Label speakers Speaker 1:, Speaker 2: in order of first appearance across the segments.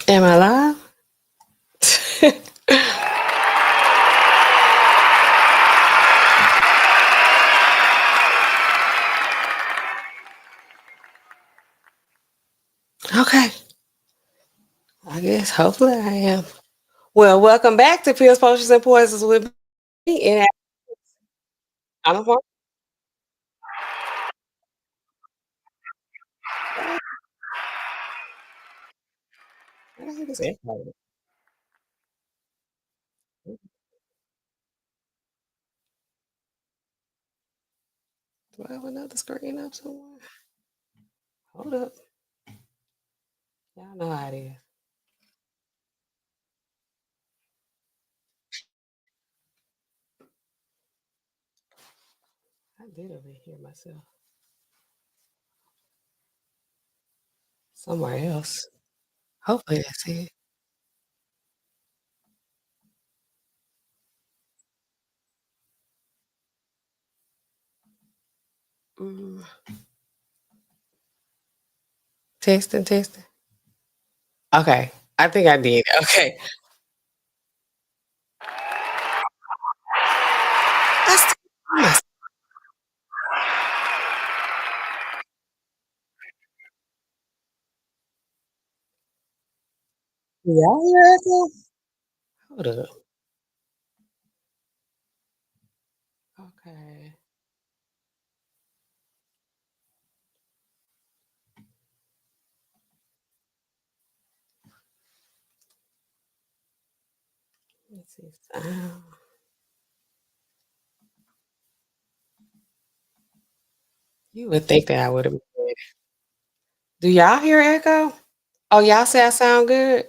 Speaker 1: Am I live? Okay. I guess hopefully I am. Well, welcome back to Pills, Potions, and Poisons with me. And I'm a pharm- I don't think it's echoing. Do I have another screen up somewhere? Hold up. Y'all know how it is. I did over here myself. Somewhere else. Hopefully that's it. Mm, testing, testing. Okay. I think I did. Okay. That's must- Y'all hear that? Hold up. Okay. Let's see. You would think that I would have. Do y'all hear echo? Oh, y'all say I sound good?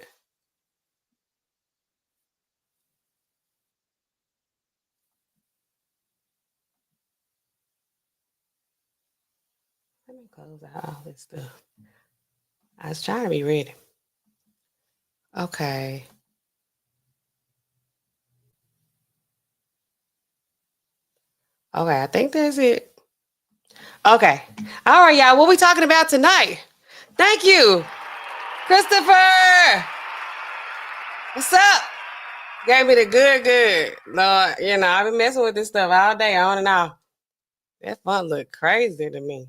Speaker 1: Let me close out all this stuff. I was trying to be ready. Okay. Okay, I think that's it. Okay. All right, y'all. What we talking about tonight? Thank you, Christopher. What's up? Gave me the good. Lord, I've been messing with this stuff all day, on and off. That font look crazy to me.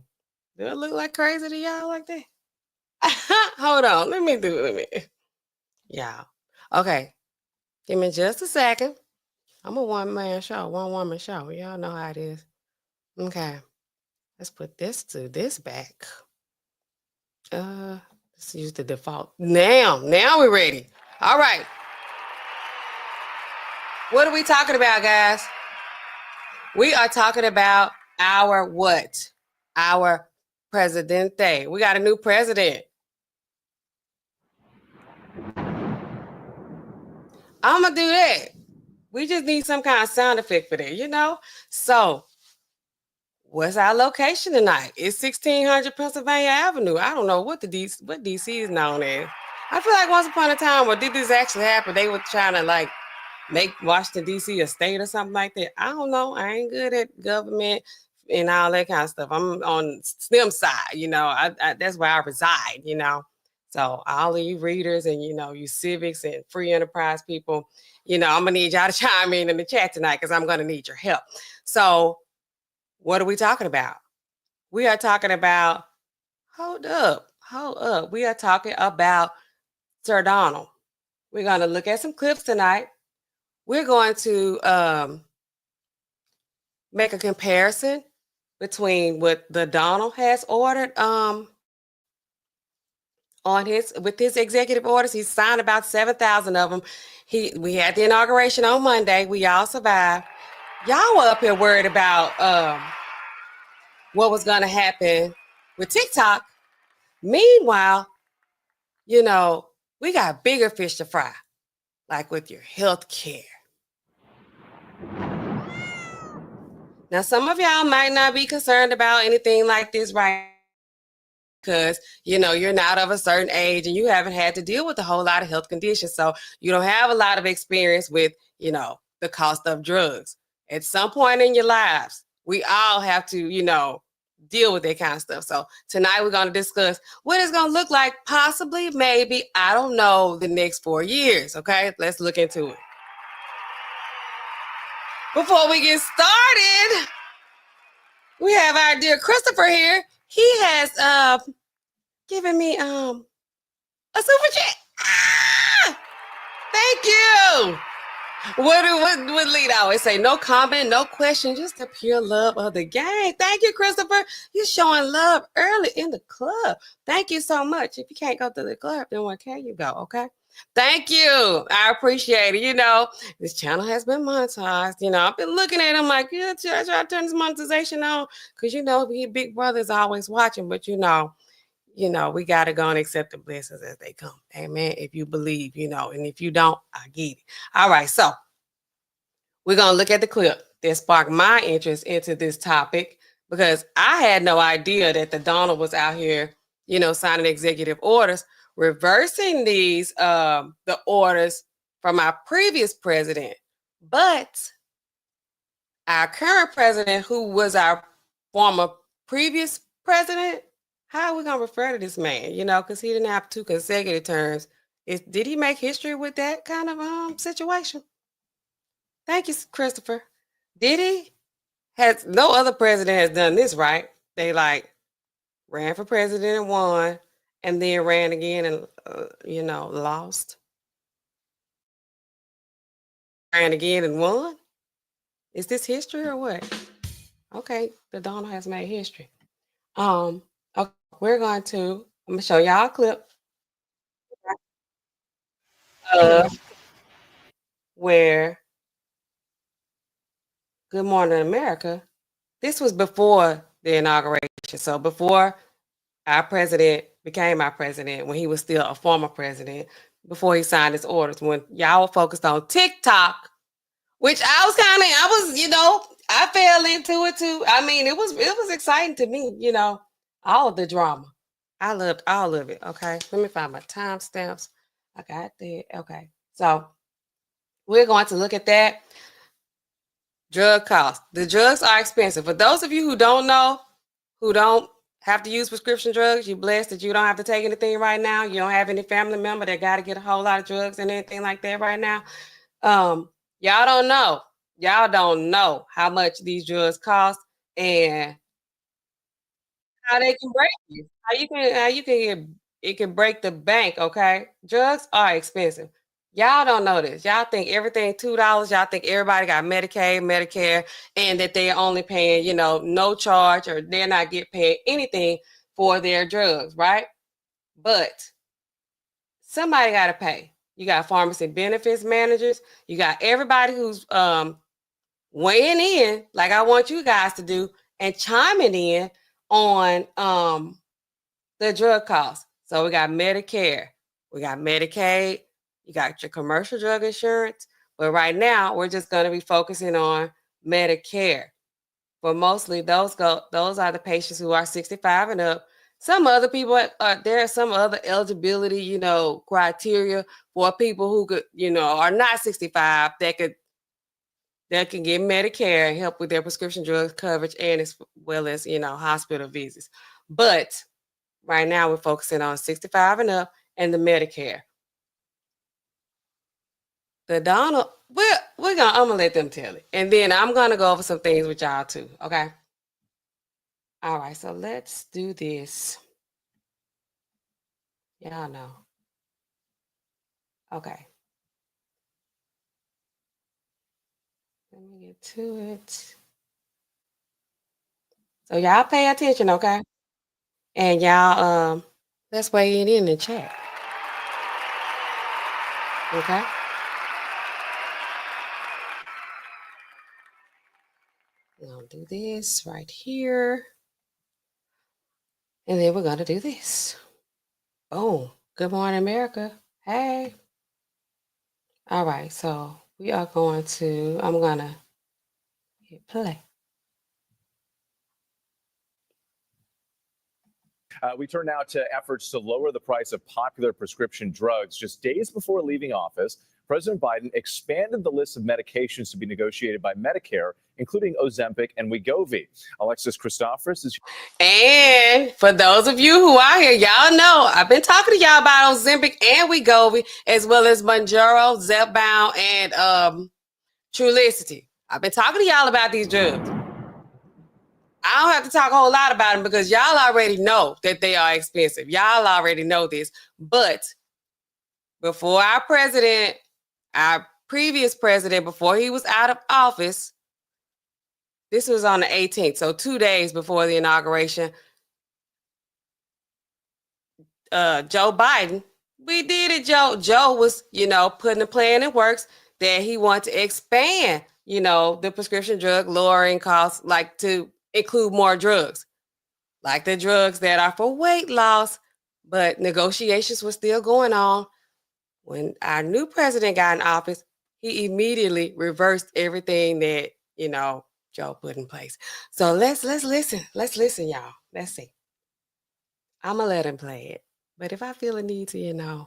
Speaker 1: Do it look like crazy to y'all like that? Hold on. Let me do it. Y'all. Okay. Give me just a second. I'm a one-man show, one-woman show. Y'all know how it is. Okay. Let's put this back. Let's use the default. Now we're ready. All right. What are we talking about, guys? We are talking about our what? Our presidente. We got a new president. I'm gonna do that. We just need some kind of sound effect for that. So what's our location tonight? It's 1600 Pennsylvania Avenue. I don't know what what DC is known as. I feel like once upon a time, where did this actually happen? They were trying to like make Washington D.C. a state or something like that. I don't know. I ain't good at government and all that kind of stuff. I'm on STEM side. That's where I reside. So all of you readers and you civics and free enterprise people, I'm gonna need y'all to chime in the chat tonight because I'm gonna need your help. So what are we talking about? We are talking about, hold up. We are talking about Sir Donald. We're going to look at some clips tonight. We're going to make a comparison between what the Donald has ordered on his executive orders. He signed about 7,000 of them. We had the inauguration on Monday. We all survived. Y'all were up here worried about what was going to happen with TikTok. Meanwhile, we got bigger fish to fry, like with your health care. Now, some of y'all might not be concerned about anything like this right because you're not of a certain age and you haven't had to deal with a whole lot of health conditions, so you don't have a lot of experience with the cost of drugs. At some point in your lives, we all have to deal with that kind of stuff. So tonight we're going to discuss what it's going to look like, possibly, maybe, I don't know, the next 4 years. Okay, let's look into it. Before we get started, we have our dear Christopher here. He has given me a super chat. Thank you. What Lead always say? No comment, no question, just the pure love of the game. Thank you, Christopher. You're showing love early in the club. Thank you so much. If you can't go to the club, then where can you go? Okay. Thank you. I appreciate it. You know, this channel has been monetized. You know, I've been looking at him like, yeah, try to turn this monetization on. Because, you know, Big Brother's always watching. But, you know, we got to go and accept the blessings as they come. Amen. If you believe, you know, and if you don't, I get it. All right. So we're going to look at the clip that sparked my interest into this topic, because I had no idea that the Donald was out here, you know, signing executive orders, reversing these, the orders from our previous president. But our current president, who was our former previous president, how are we going to refer to this man? You know, because he didn't have 2 consecutive terms. Did he make history with that kind of situation? Thank you, Christopher. Did he? Has no other president has done this, right? They like ran for president and won, and then ran again and you know, lost. Ran again and won. Is this history or what? Okay, the Donald has made history. Okay, I'm gonna show y'all a clip of where Good Morning America. This was before the inauguration. So before our president became our president, when he was still a former president, before he signed his orders, when y'all were focused on TikTok, which you know, I fell into it too. I mean, it was exciting to me, you know, all of the drama. I loved all of it. Okay, let me find my timestamps. I got that. Okay, so we're going to look at that. Drug costs. The drugs are expensive. For those of you who don't know, who don't have to use prescription drugs, you're blessed that you don't have to take anything right now. You don't have any family member that got to get a whole lot of drugs and anything like that right now. Y'all don't know. Y'all don't know how much these drugs cost and how they can break you. It can break the bank, okay? Drugs are expensive. Y'all don't know this. Y'all think everything $2. Y'all think everybody got Medicaid, Medicare, and that they're only paying, you know, no charge, or they're not get paid anything for their drugs, right? But somebody got to pay. You got pharmacy benefits managers. You got everybody who's weighing in, like I want you guys to do, and chiming in on the drug costs. So we got Medicare, we got Medicaid, you got your commercial drug insurance, but right now we're just going to be focusing on Medicare. For mostly those are the patients who are 65 and up. Some other people, there are some other eligibility, you know, criteria for people who could, you know, are not 65 that can get Medicare and help with their prescription drug coverage, and as well as, you know, hospital visits. But right now we're focusing on 65 and up and the Medicare. The Donald, I'm gonna let them tell it, and then I'm gonna go over some things with y'all too. Okay. All right. So let's do this. Y'all know. Okay. Let me get to it. So y'all pay attention, okay? And y'all, let's weigh in the chat. Okay. We're gonna do this right here. And then we're gonna do this. Boom. Good morning, America. Hey. All right, so we are going to, I'm gonna hit play.
Speaker 2: We turn now to efforts to lower the price of popular prescription drugs. Just days before leaving office, President Biden expanded the list of medications to be negotiated by Medicare, including Ozempic and Wegovy. Alexis Christophorus is.
Speaker 1: And for those of you who are here, y'all know I've been talking to y'all about Ozempic and Wegovy, as well as Mounjaro, Zepbound, and Trulicity. I've been talking to y'all about these drugs. I don't have to talk a whole lot about them because y'all already know that they are expensive. Y'all already know this. But before our previous president, before he was out of office, this was on the 18th, so 2 days before the inauguration, Joe Biden, we did it, Joe. Joe was, putting a plan in works that he wanted to expand, the prescription drug lowering costs, like to include more drugs, like the drugs that are for weight loss, but negotiations were still going on. When our new president got in office, he immediately reversed everything that, Joe put in place. So let's listen. Let's listen, y'all. Let's see. I'm going to let him play it. But if I feel a need to,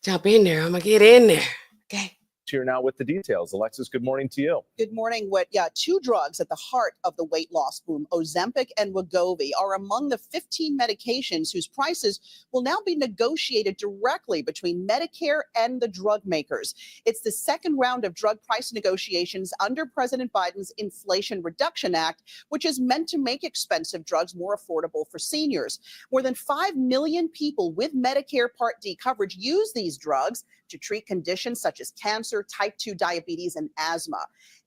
Speaker 1: jump in there, I'm going to get in there. Okay.
Speaker 2: Here now with the details. Alexis, good morning to you.
Speaker 3: Good morning. Two drugs at the heart of the weight loss boom, Ozempic and Wegovy, are among the 15 medications whose prices will now be negotiated directly between Medicare and the drug makers. It's the second round of drug price negotiations under President Biden's Inflation Reduction Act, which is meant to make expensive drugs more affordable for seniors. More than 5 million people with Medicare Part D coverage use these drugs to treat conditions such as cancer, type 2 diabetes, and asthma.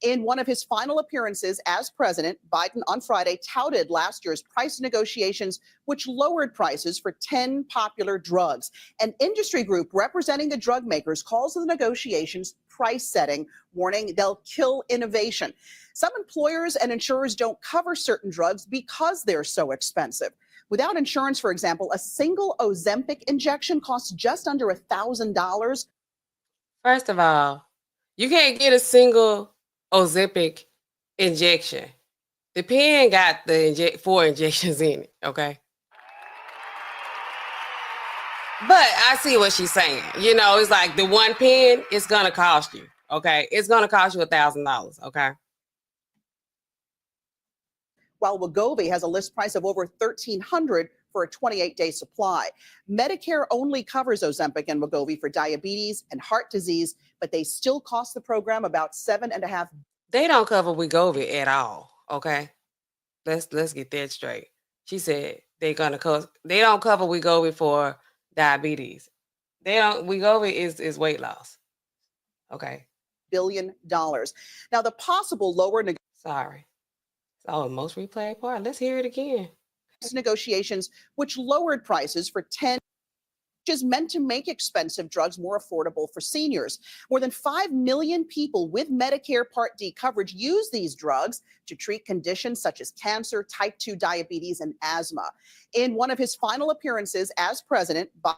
Speaker 3: In one of his final appearances as president, Biden on Friday touted last year's price negotiations, which lowered prices for 10 popular drugs. An industry group representing the drug makers calls the negotiations price setting, warning they'll kill innovation. Some employers and insurers don't cover certain drugs because they're so expensive. Without insurance, for example, a single Ozempic injection costs just under $1,000.
Speaker 1: First of all, you can't get a single Ozempic injection. The pen got the 4 injections in it, okay? But I see what she's saying. It's like the one pen, it's going to cost you, okay? It's going to cost you $1,000, okay?
Speaker 3: While Wegovy has a list price of over $1,300 for a 28-day supply. Medicare only covers Ozempic and Wegovy for diabetes and heart disease, but they still cost the program about $7.5.
Speaker 1: They don't cover Wegovy at all, okay? Let's get that straight. She said they don't cover Wegovy for diabetes. Wegovy is weight loss. Okay.
Speaker 3: $1 billion. Now the possible lower
Speaker 1: Sorry. Oh, most replayed part. Let's hear it again.
Speaker 3: Negotiations, which lowered prices for 10, which is meant to make expensive drugs more affordable for seniors. More than 5 million people with Medicare Part D coverage use these drugs to treat conditions such as cancer, type 2 diabetes, and asthma. In one of his final appearances as president, Biden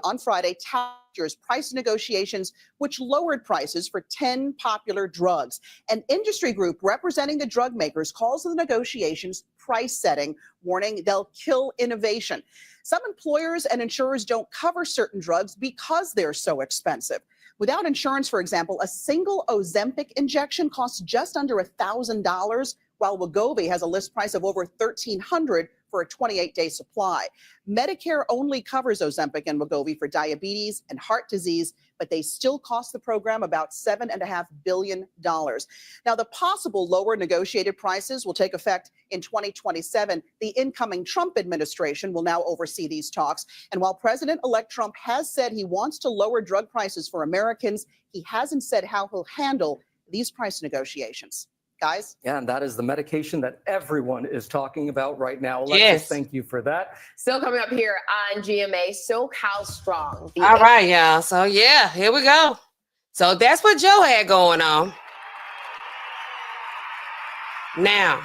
Speaker 3: on Friday touted price negotiations, which lowered prices for 10 popular drugs. An industry group representing the drug makers calls the negotiations price setting, warning they'll kill innovation. Some employers and insurers don't cover certain drugs because they're so expensive. Without insurance, for example, a single Ozempic injection costs just under $1,000, while Wegovy has a list price of over $1,300 for a 28-day supply. Medicare only covers Ozempic and Wegovy for diabetes and heart disease, but they still cost the program about $7.5 billion. Now, the possible lower negotiated prices will take effect in 2027. The incoming Trump administration will now oversee these talks. And while President-elect Trump has said he wants to lower drug prices for Americans, he hasn't said how he'll handle these price negotiations. Guys?
Speaker 4: Yeah, and that is the medication that everyone is talking about right now. Alexis,
Speaker 1: yes.
Speaker 4: Thank you for that.
Speaker 5: Still coming up here on GMA, Soak How Strong.
Speaker 1: All right, y'all. So, yeah, here we go. So that's what Joe had going on. Now,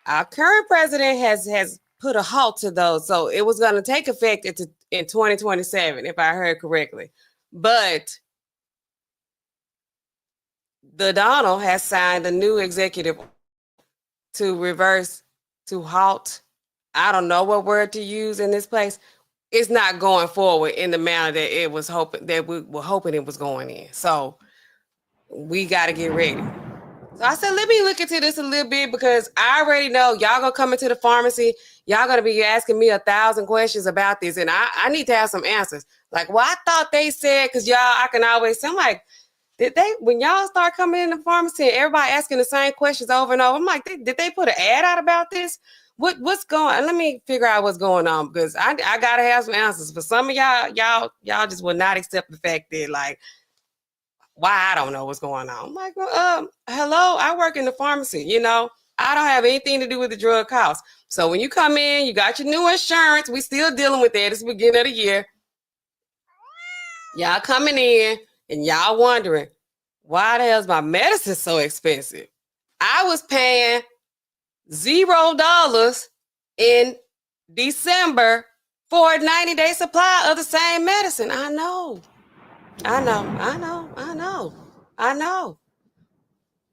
Speaker 1: our current president has put a halt to those. So it was going to take effect in 2027, if I heard correctly. But the Donald has signed a new executive to halt. I don't know what word to use in this place. it's not going forward in the manner that it was hoping that we were hoping it was going in. So we got to get ready. So I said, let me look into this a little bit because I already know y'all gonna come into the pharmacy. Y'all gonna be asking me 1,000 questions about this, and I need to have some answers. Like, well, I thought they said, because y'all, I can always say, I'm like, did they, when y'all start coming in the pharmacy and everybody asking the same questions over and over, I'm like, did they put an ad out about this? What's going on? Let me figure out what's going on because I gotta have some answers. For some of y'all just will not accept the fact that, like, why I don't know what's going on. I'm like, well, hello, I work in the pharmacy, you know. I don't have anything to do with the drug costs. So when you come in, you got your new insurance. We still dealing with that. It's the beginning of the year. Y'all coming in and y'all wondering, why the hell is my medicine so expensive? I was paying $0 in December for a 90-day supply of the same medicine. I know.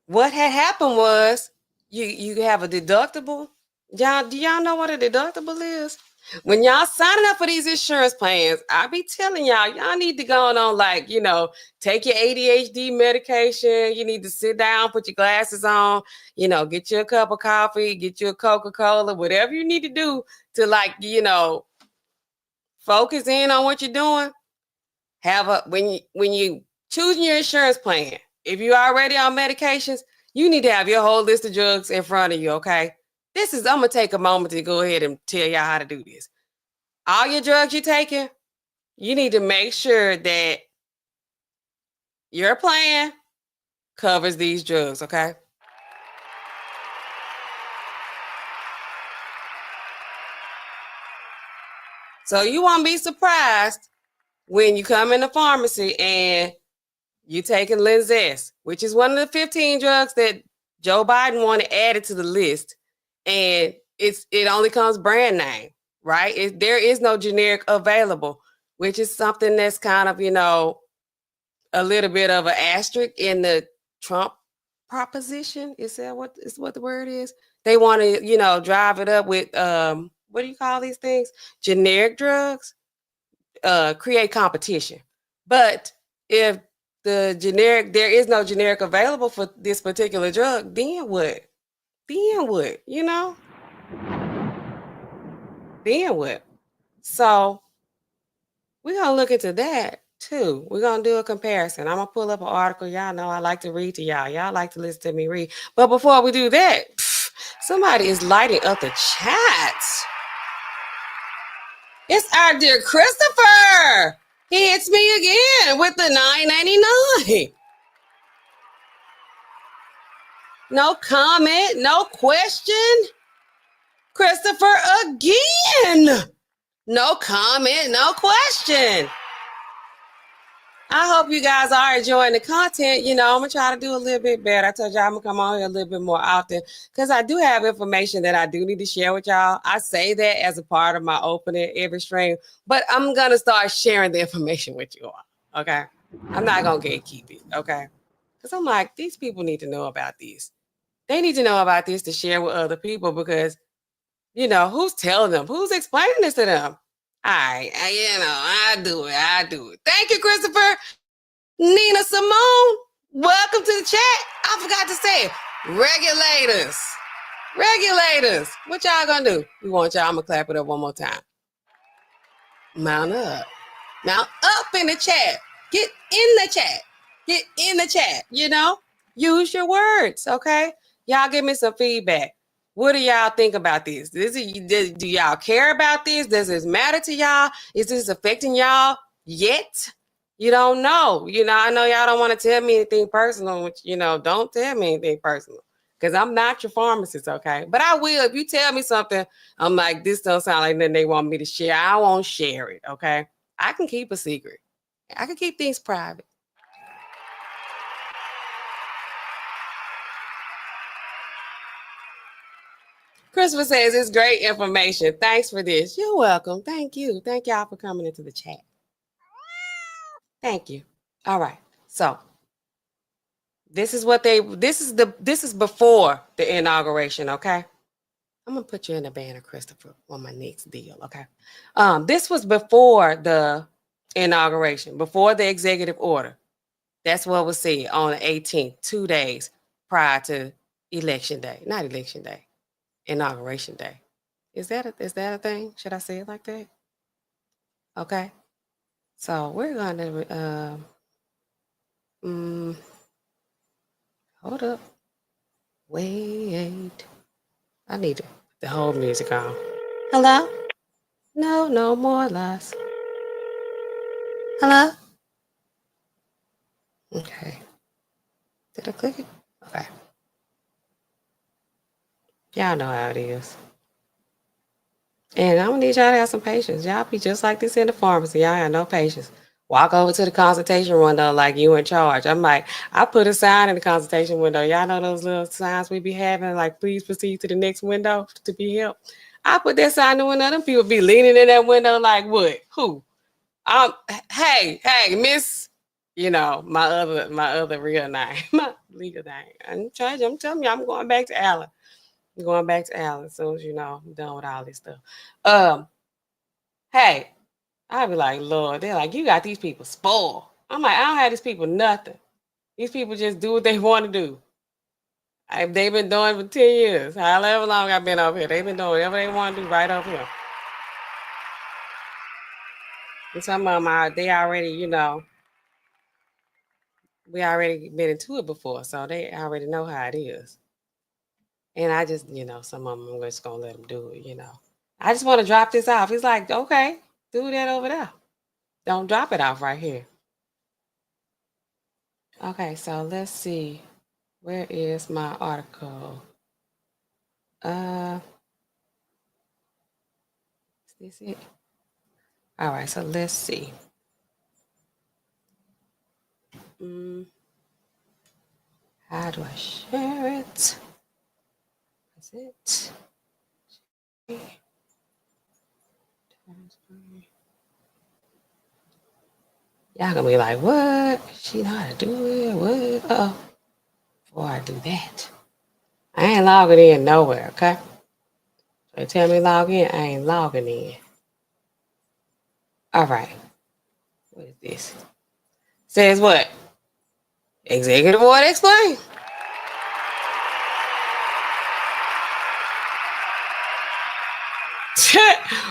Speaker 1: What had happened was you have a deductible. Y'all, do y'all know what a deductible is? When y'all signing up for these insurance plans, I be telling y'all need to go on, like, you know, take your ADHD medication. You need to sit down, put your glasses on, you know, get you a cup of coffee, get you a Coca-Cola, whatever you need to do to, like, you know, focus in on what you're doing. When you choosing your insurance plan, if you're already on medications, you need to have your whole list of drugs in front of you, okay? I'm gonna take a moment to go ahead and tell y'all how to do this. All your drugs you're taking, you need to make sure that your plan covers these drugs, okay? So you won't be surprised when you come in the pharmacy and you taking Linzess, which is one of the 15 drugs that Joe Biden wanted added to the list, and it only comes brand name, right? There is no generic available, which is something that's kind of, you know, a little bit of an asterisk in the Trump proposition. Is that what the word is? They want to, you know, drive it up with what do you call these things? Generic drugs, create competition. But if there is no generic available for this particular drug, then what? You know? Then what? So we're going to look into that too. We're going to do a comparison. I'm going to pull up an article. Y'all know I like to read to y'all. Y'all like to listen to me read. But before we do that, somebody is lighting up the chat. It's our dear Christopher. He hits me again with the $9.99. No comment, no question. Christopher again. No comment, no question. I hope you guys are enjoying the content. You know, I'm going to try to do a little bit better. I told y'all I'm going to come on here a little bit more often because I do have information that I do need to share with y'all. I say that as a part of my opening every stream, but I'm going to start sharing the information with you all, okay? I'm not going to gatekeep it, okay? Because I'm like, these people need to know about this. They need to know about this to share with other people because, you know, who's telling them? Who's explaining this to them? I do it. Thank you, Christopher. Nina Simone, welcome to the chat. I forgot to say, regulators. What y'all gonna do? We want y'all, I'm gonna clap it up one more time. Mount up in the chat. Get in the chat, you know? Use your words, okay? Y'all give me some feedback. What do y'all think about this? Do y'all care about this? Does this matter to y'all? Is this affecting y'all yet? You don't know. You know, I know y'all don't want to tell me anything personal, which, you know, don't tell me anything personal because I'm not your pharmacist, okay? But I will. If you tell me something, I'm like, this don't sound like nothing they want me to share. I won't share it, okay? I can keep a secret. I can keep things private. Christopher says it's great information. Thanks for this. You're welcome. Thank you. Thank y'all for coming into the chat. Thank you. All right. So this is before the inauguration, okay? I'm gonna put you in a banner, Christopher, on my next deal. Okay. This was before the inauguration, before the executive order. That's what was said on the 18th, 2 days prior to election day. Not election day, inauguration day. Is that a thing? Should I say it like that? Okay. So we're gonna hold up. Wait. I need to put the whole music on. Hello? No, no more lies. Hello? Okay. Did I click it? Okay. Y'all know how it is. And I'm gonna need y'all to have some patience. Y'all be just like this in the pharmacy. Y'all have no patience. Walk over to the consultation window like you in charge. I'm like, I put a sign in the consultation window. Y'all know those little signs we be having, like, please proceed to the next window to be helped. I put that sign in the window. Them people be leaning in that window like, what? Who? Hey, miss, you know, my other real name, my legal name. I'm telling you, I'm going back to Allen. I'm going back to Allen as soon as, you know, I'm done with all this stuff. Hey, I'll be like, Lord, they're like, you got these people spoiled. I'm like, I don't have these people nothing. These people just do what they want to do. They've been doing it for 10 years. However long I've been over here, they've been doing whatever they want to do right over here. And some of them they already, you know, we already been into it before, so they already know how it is. And I just, you know, some of them I'm just gonna let them do it, you know. I just want to drop this off. He's like, okay, do that over there. Don't drop it off right here. Okay, so let's see. Where is my article? Is this it? All right, so let's see. How do I share it? Is it? Y'all gonna be like, what? She know how to do it? What? Uh-oh. Before I do that, I ain't logging in nowhere, okay? They tell me log in, I ain't logging in. All right. What is this? Says what? Executive order explain.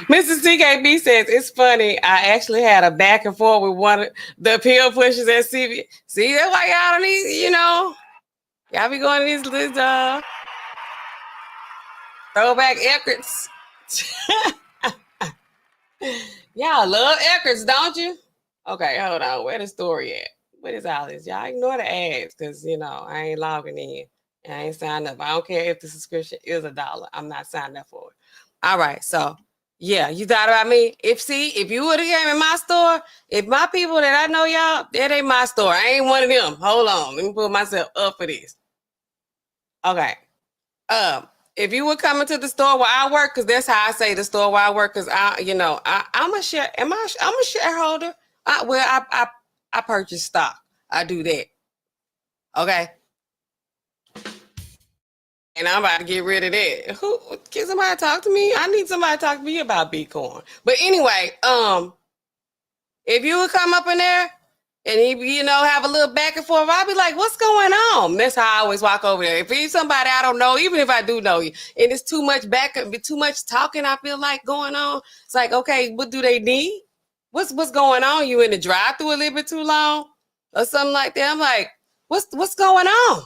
Speaker 1: Mrs. CKB says, it's funny. I actually had a back and forth with one of the appeal pushers at CB. See, that's why y'all don't need, you know, y'all be going to these throwback Eckharts. Y'all love Eckharts, don't you? Okay, hold on. Where the story at? What is all this? Y'all ignore the ads because, you know, I ain't logging in. And I ain't signed up. I don't care if the subscription is $1. I'm not signed up for it. All right, so yeah, you thought about me. If you would have came in my store, if my people that I know y'all, that ain't my store. I ain't one of them. Hold on, let me put myself up for this. Okay. If you were coming to the store where I work, because that's how I say the store where I work, because I'm a shareholder. I purchase stock. I do that. Okay. And I'm about to get rid of that. Who can somebody talk to me? I need somebody to talk to me about Bitcoin. But anyway, if you would come up in there and have a little back and forth, I'll be like, what's going on? That's how I always walk over there. If it's somebody I don't know, even if I do know you, and it's too much too much talking, I feel like going on. It's like, okay, what do they need? What's going on? You in the drive-thru a little bit too long or something like that? I'm like, what's going on?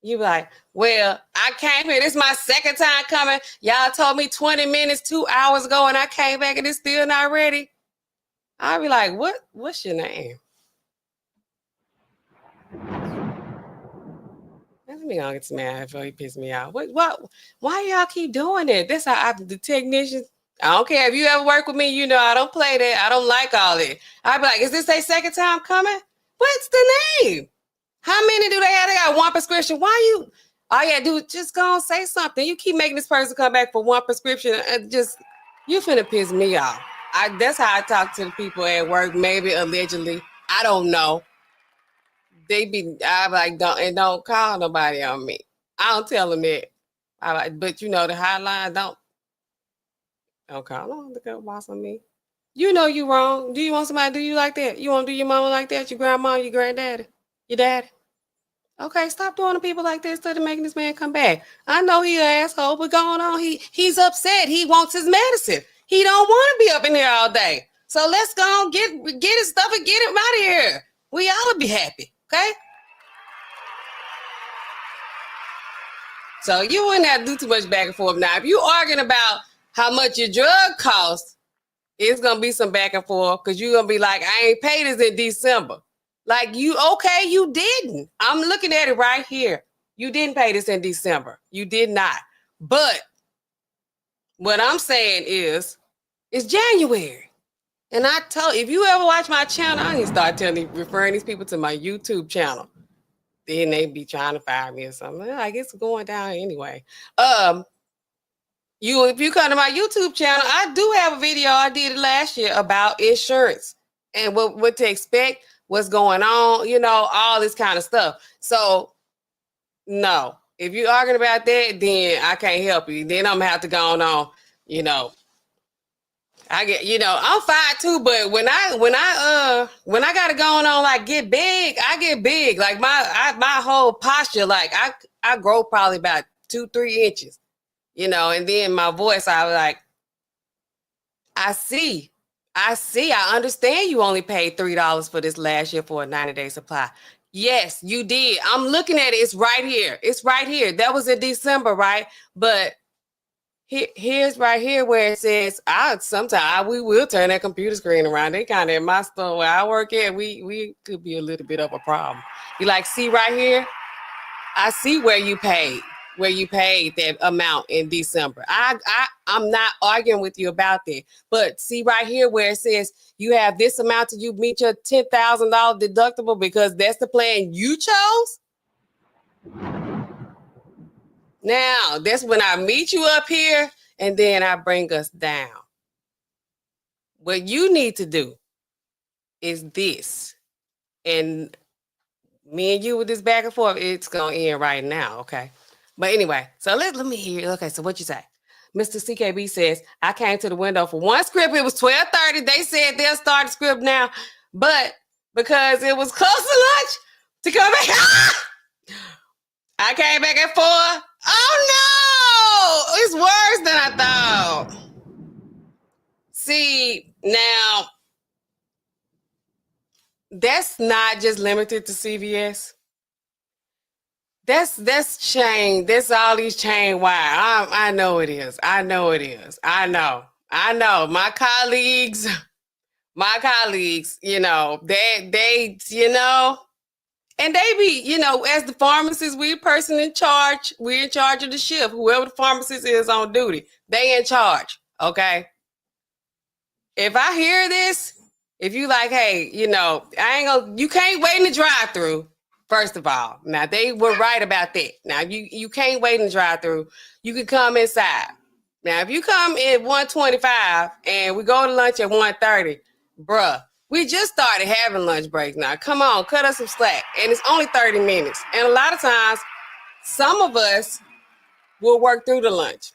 Speaker 1: You be like, well, I came here. This is my second time coming. Y'all told me 20 minutes, 2 hours ago, and I came back and it's still not ready. I'll be like, what's your name? Let me gonna get some mad before he piss me off. Why y'all keep doing it? That's how the technicians. I don't care if you ever work with me, you know I don't play that. I don't like all that. I'll be like, is this their second time coming? What's the name? How many do they have? They got one prescription. Why you? All you gotta do is just go and say something. You keep making this person come back for one prescription. You finna piss me off. That's how I talk to the people at work. Maybe allegedly, I don't know. I'm like, don't call nobody on me. I don't tell them that. But you know, the hotline don't call on the girl boss on me. You know you wrong. Do you want somebody to do you like that? You want to do your mama like that? Your grandma, your granddaddy, your daddy? Okay, stop doing to people like this instead of making this man come back. I know he an asshole, but going on, he's upset. He wants his medicine. He don't want to be up in here all day. So let's go on, get his stuff and get him out of here. We all will be happy, okay? So you wouldn't have to do too much back and forth. Now, if you arguing about how much your drug costs, it's going to be some back and forth because you're going to be like, I ain't paid this in December. Like, you didn't. I'm looking at it right here. You didn't pay this in December. You did not. But what I'm saying is, it's January. And I told, if you ever watch my channel, I need to start referring these people to my YouTube channel. Then they be trying to fire me or something. Like, it's going down anyway. If you come to my YouTube channel, I do have a video I did last year about insurance and what to expect, what's going on, you know, all this kind of stuff. So, no, if you're arguing about that, then I can't help you. Then I'm gonna have to go on, you know. I get, you know, I'm fine too, but when I got it going on, like get big, I get big. Like my whole posture, like I grow probably about 2-3 inches, you know, and then my voice, I was like, I see, I understand you only paid $3 for this last year for a 90-day supply. Yes, you did. I'm looking at it. It's right here. It's right here. That was in December, right? But here's right here where it says, sometimes we will turn that computer screen around. They kind of at my store where I work at, we could be a little bit of a problem. You like, see right here? I see where you paid that amount in December. I'm not arguing with you about that. But see right here where it says you have this amount till you meet your $10,000 deductible because that's the plan you chose? Now, that's when I meet you up here and then I bring us down. What you need to do is this. And me and you with this back and forth, it's going to end right now, okay? But anyway, so let me hear. Okay, so what you say? Mr. CKB says, I came to the window for one script. It was 12:30. They said they'll start the script now. But because it was close to lunch to come back, I came back at 4. Oh, no! It's worse than I thought. See, now, that's not just limited to CVS. That's chain. That's all these chain wire. I know it is. I know. My colleagues, you know, they, you know, and they be, you know, as the pharmacist, we're the person in charge. We're in charge of the shift. Whoever the pharmacist is on duty, they in charge, okay? If I hear this, if you like, hey, you know, you can't wait in the drive-thru, first of all. Now, they were right about that. Now, you can't wait in the drive-thru. You can come inside. Now, if you come at 1:25 and we go to lunch at 1:30, bruh, we just started having lunch breaks now. Come on, cut us some slack. And it's only 30 minutes. And a lot of times, some of us will work through the lunch.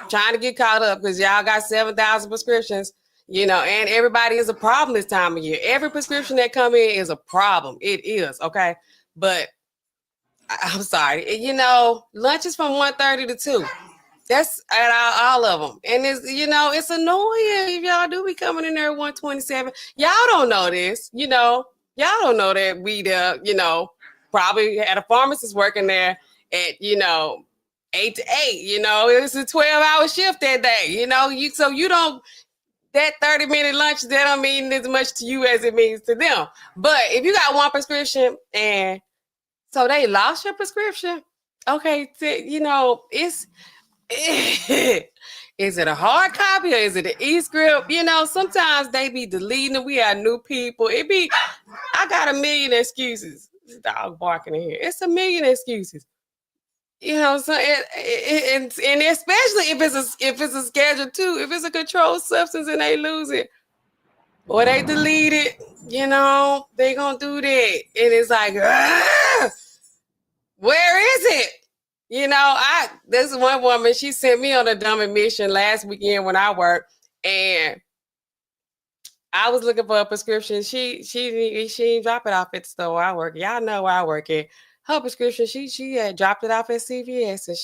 Speaker 1: Trying to get caught up because y'all got 7,000 prescriptions, you know, and everybody is a problem this time of year. Every prescription that come in is a problem. It is, okay? But I'm sorry. You know, lunch is from 1:30 to 2. That's at all of them. And it's, you know, it's annoying if y'all do be coming in there at 1:27. Y'all don't know this, you know. Y'all don't know that we, you know, probably had a pharmacist working there at, you know, 8 to 8. You know, it was a 12-hour shift that day. You know, so you don't, that 30-minute lunch, that don't mean as much to you as it means to them. But if you got one prescription and so they lost your prescription, okay, you know, is it a hard copy or is it an e-script? You know, sometimes they be deleting it. We have new people. I got a million excuses. This dog barking in here. It's a million excuses. You know, so and especially if it's a Schedule 2, if it's a controlled substance and they lose it or they delete it, you know, they gonna do that. And it's like, where is it? This is one woman, she sent me on a dumb admission last weekend when I worked, and I was looking for a prescription. She didn't drop it off at the store where I work. Y'all know where I work at. Her prescription, she had dropped it off at CVS, and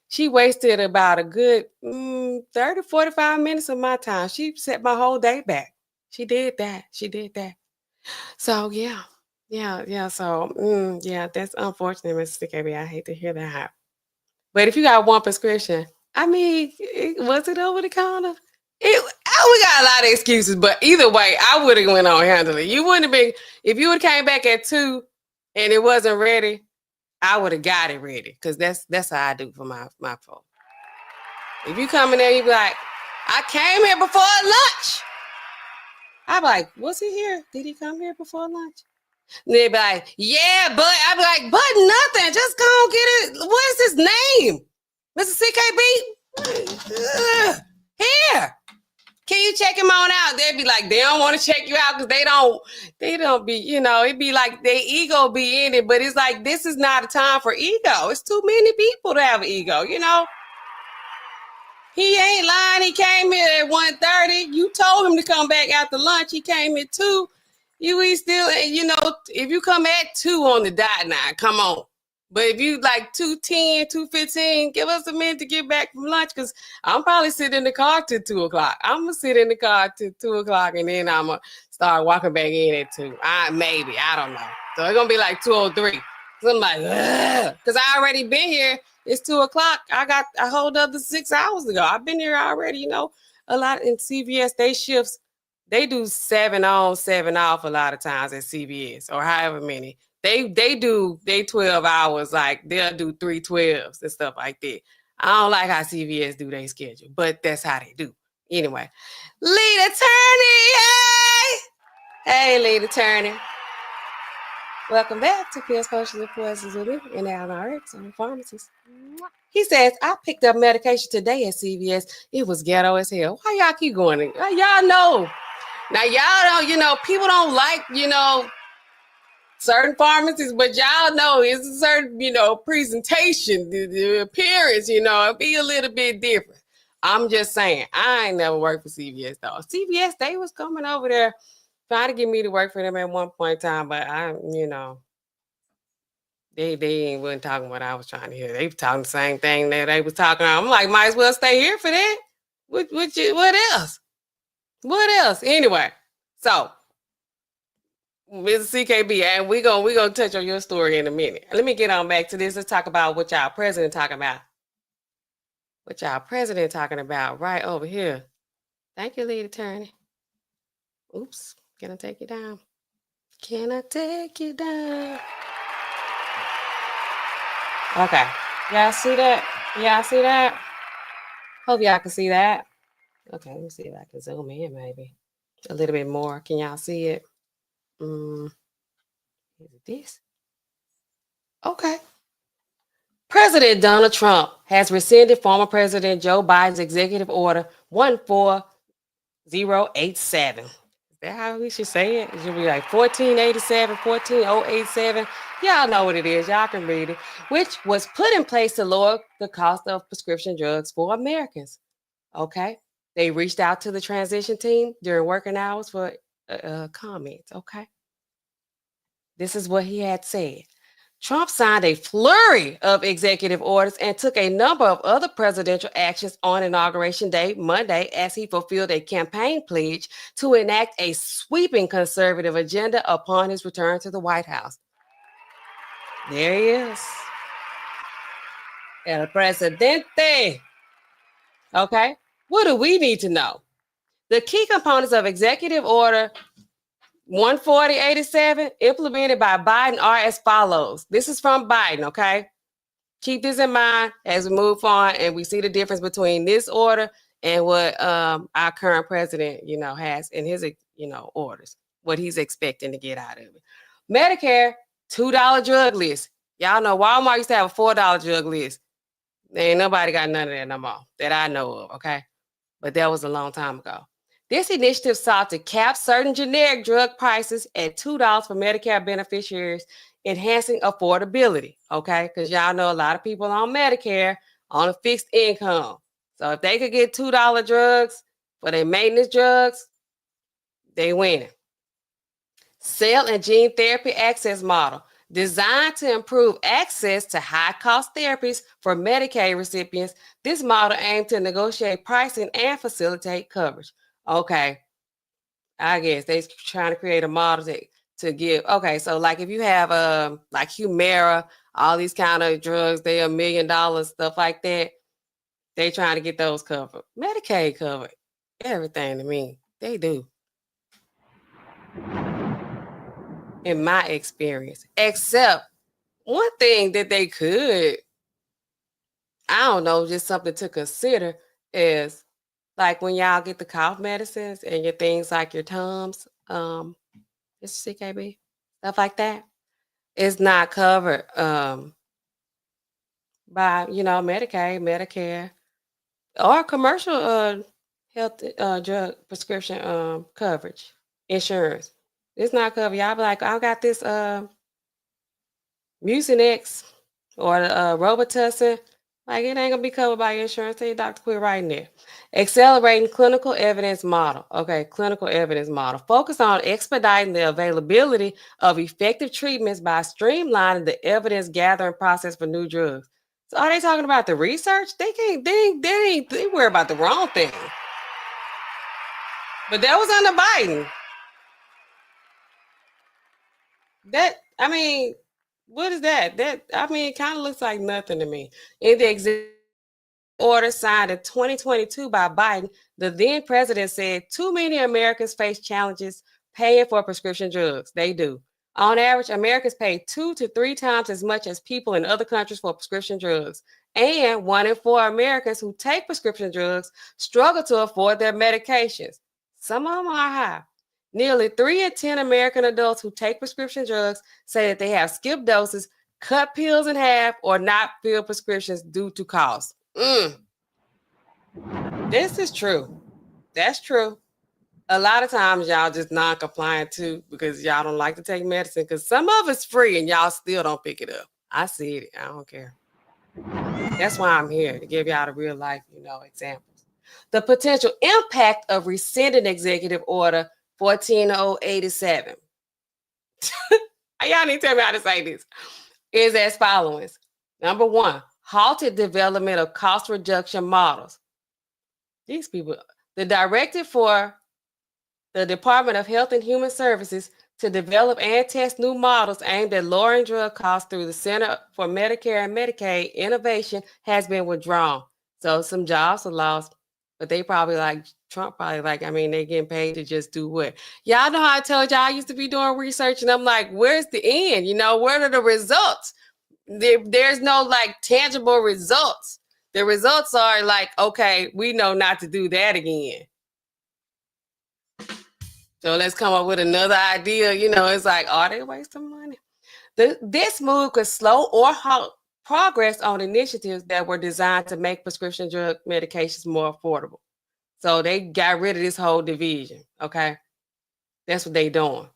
Speaker 1: she wasted about a good 30, 45 minutes of my time. She set my whole day back. She did that. So yeah. So that's unfortunate, Mr. KB. I hate to hear that. But if you got one prescription, was it over the counter? We got a lot of excuses, but either way, I would have went on handling it. You wouldn't have been, if you would have came back at 2 and it wasn't ready, I would have got it ready, because that's how I do for my folks. If you come in there, you be like, I came here before lunch. I'm like, was he here? Did he come here before lunch? And they be like, yeah, but I be like, but nothing. Just go and get it. What is his name? Mr. CKB? Here. Can you check him on out? They'd be like, they don't want to check you out because they don't be, it'd be like their ego be in it. But it's like, this is not a time for ego. It's too many people to have an ego, He ain't lying. He came here at 1:30. You told him to come back after lunch. He came at 2. If you come at 2 on the dot now, come on. But if you like 2:10, 2:15, give us a minute to get back from lunch, because I'm probably sitting in the car till 2 o'clock. I'm going to sit in the car till 2 o'clock, and then I'm going to start walking back in at 2. Maybe. I don't know. So it's going to be like 2:03. So I'm like, because I already been here. It's 2 o'clock. I got a whole other 6 hours to go. I've been here already, a lot in CVS. They shifts. They do 7 on, 7 off a lot of times at CVS, or however many. They do 12 hours, like they'll do 3 12s and stuff like that. I don't like how CVS do their schedule, but that's how they do. Anyway, lead attorney, hey, lead attorney. Welcome back to Pills, Potions, and Poisons with me in NAllenRx. I'm a pharmacist. He says, I picked up medication today at CVS. It was ghetto as hell. Why y'all keep going? Y'all know. Now, y'all don't, people don't like, certain pharmacies, but y'all know it's a certain, presentation, the appearance, it be a little bit different. I'm just saying, I ain't never worked for CVS, though. CVS, they was coming over there trying to get me to work for them at one point in time, but they wasn't talking what I was trying to hear. They were talking the same thing that they was talking about. I'm like, might as well stay here for that. What else? What else? Anyway, so Mr. CKB, and we're gonna touch on your story in a minute. Let me get on back to this. Let's talk about what y'all president talking about. What y'all president talking about right over here. Thank you, lead attorney. Oops, can I take you down? Can I take you down? Okay, y'all see that? Y'all see that? Hope y'all can see that. Okay, let me see if I can zoom in maybe a little bit more. Can y'all see it? Is it this? Okay. President Donald Trump has rescinded former President Joe Biden's executive order 14087. Is that how we should say it? It should be like 1487, 14087. Y'all know what it is. Y'all can read it. Which was put in place to lower the cost of prescription drugs for Americans. Okay. They reached out to the transition team during working hours for comments. Okay. This is what he had said. Trump signed a flurry of executive orders and took a number of other presidential actions on Inauguration Day, Monday, as he fulfilled a campaign pledge to enact a sweeping conservative agenda upon his return to the White House. There he is. El Presidente. Okay. What do we need to know? The key components of Executive Order 14087 implemented by Biden are as follows. This is from Biden, okay? Keep this in mind as we move on and we see the difference between this order and what our current president, has in his, orders, what he's expecting to get out of it. Medicare, $2 drug list. Y'all know Walmart used to have a $4 drug list. There ain't nobody got none of that no more that I know of, okay? But that was a long time ago. This initiative sought to cap certain generic drug prices at $2 for Medicare beneficiaries, enhancing affordability, okay? Because y'all know a lot of people on Medicare on a fixed income. So if they could get $2 drugs for their maintenance drugs, they win. Cell and gene therapy access model, designed to improve access to high-cost therapies for Medicaid recipients. This model aimed to negotiate pricing and facilitate coverage. Okay, I guess they're trying to create a model to give. Okay, so like if you have like Humira, all these kind of drugs, they are $1 million, stuff like that. They trying to get those covered. Medicaid covered everything to me. They do. In my experience, except one thing that they could, I don't know, just something to consider is like when y'all get the cough medicines and your things like your Tums, it's CKB, stuff like that. It's not covered by, Medicaid, Medicare, or commercial health drug prescription coverage, insurance. It's not covered. Y'all be like, I got this Mucinex or Robitussin. Like, it ain't gonna be covered by your insurance. Tell your doctor quit writing there. Accelerating clinical evidence model. Okay, clinical evidence model. Focus on expediting the availability of effective treatments by streamlining the evidence gathering process for new drugs. So are they talking about the research? They worry about the wrong thing. But that was under Biden. What is that? It kind of looks like nothing to me. In the executive order signed in 2022 by Biden, the then president said too many Americans face challenges paying for prescription drugs. They do. On average, Americans pay 2 to 3 times as much as people in other countries for prescription drugs. And 1 in 4 Americans who take prescription drugs struggle to afford their medications. Some of them are high. Nearly 3 in 10 American adults who take prescription drugs say that they have skipped doses, cut pills in half, or not filled prescriptions due to cost. This is true. That's true. A lot of times y'all just non-compliant too because y'all don't like to take medicine because some of it's free and y'all still don't pick it up. I see it. I don't care. That's why I'm here, to give y'all the real life, examples. The potential impact of rescinding Executive Order 14087. Y'all need to tell me how to say this. Is as follows. Number 1, halted development of cost reduction models. These people, the directive for the Department of Health and Human Services to develop and test new models aimed at lowering drug costs through the Center for Medicare and Medicaid Innovation has been withdrawn. So some jobs are lost, but they probably Trump they getting paid to just do what? Y'all know how I told y'all I used to be doing research and I'm like, where's the end? Where are the results? There's no tangible results. The results are okay, we know not to do that again. So let's come up with another idea. It's are they wasting money? This move could slow or halt progress on initiatives that were designed to make prescription drug medications more affordable. So they got rid of this whole division, okay? That's what they doing,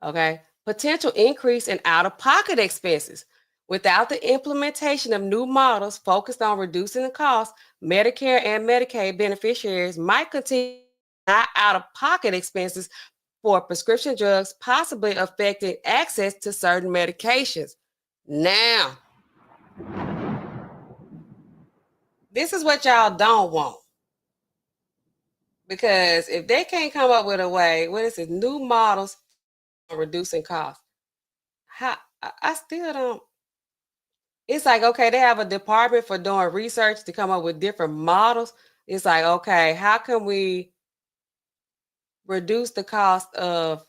Speaker 1: okay? Potential increase in out-of-pocket expenses. Without the implementation of new models focused on reducing the cost, Medicare and Medicaid beneficiaries might continue out-of-pocket expenses for prescription drugs, possibly affecting access to certain medications. Now, this is what y'all don't want. Because if they can't come up with a way, new models for reducing costs, I still don't. It's okay, they have a department for doing research to come up with different models. It's okay, how can we reduce the cost of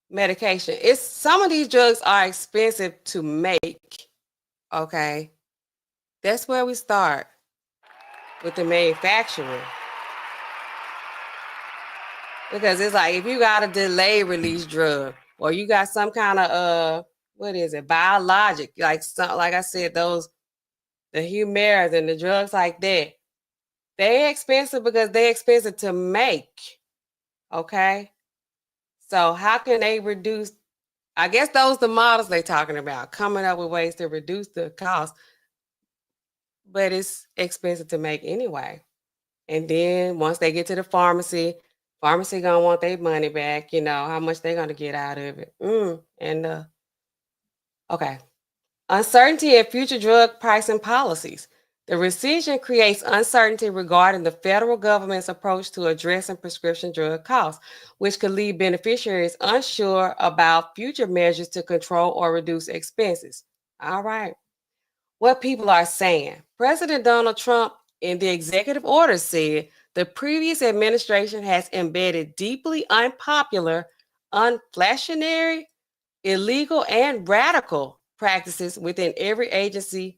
Speaker 1: medication? Some of these drugs are expensive to make, okay? That's where we start, with the manufacturer. Because it's if you got a delay release drug or you got some kind of biologic, like I said, the Humiras and the drugs like that, They expensive because they expensive to make. Okay. So how can they reduce? I guess those the models they talking about, coming up with ways to reduce the cost, but it's expensive to make anyway. And then once they get to the pharmacy gonna want their money back. You know how much they're gonna get out of it. Okay. Uncertainty in future drug pricing policies. The rescission creates uncertainty regarding the federal government's approach to addressing prescription drug costs, which could leave beneficiaries unsure about future measures to control or reduce expenses. All right. What people are saying. President Donald Trump, in the executive order, said the previous administration has embedded deeply unpopular, unflationary, illegal, and radical practices within every agency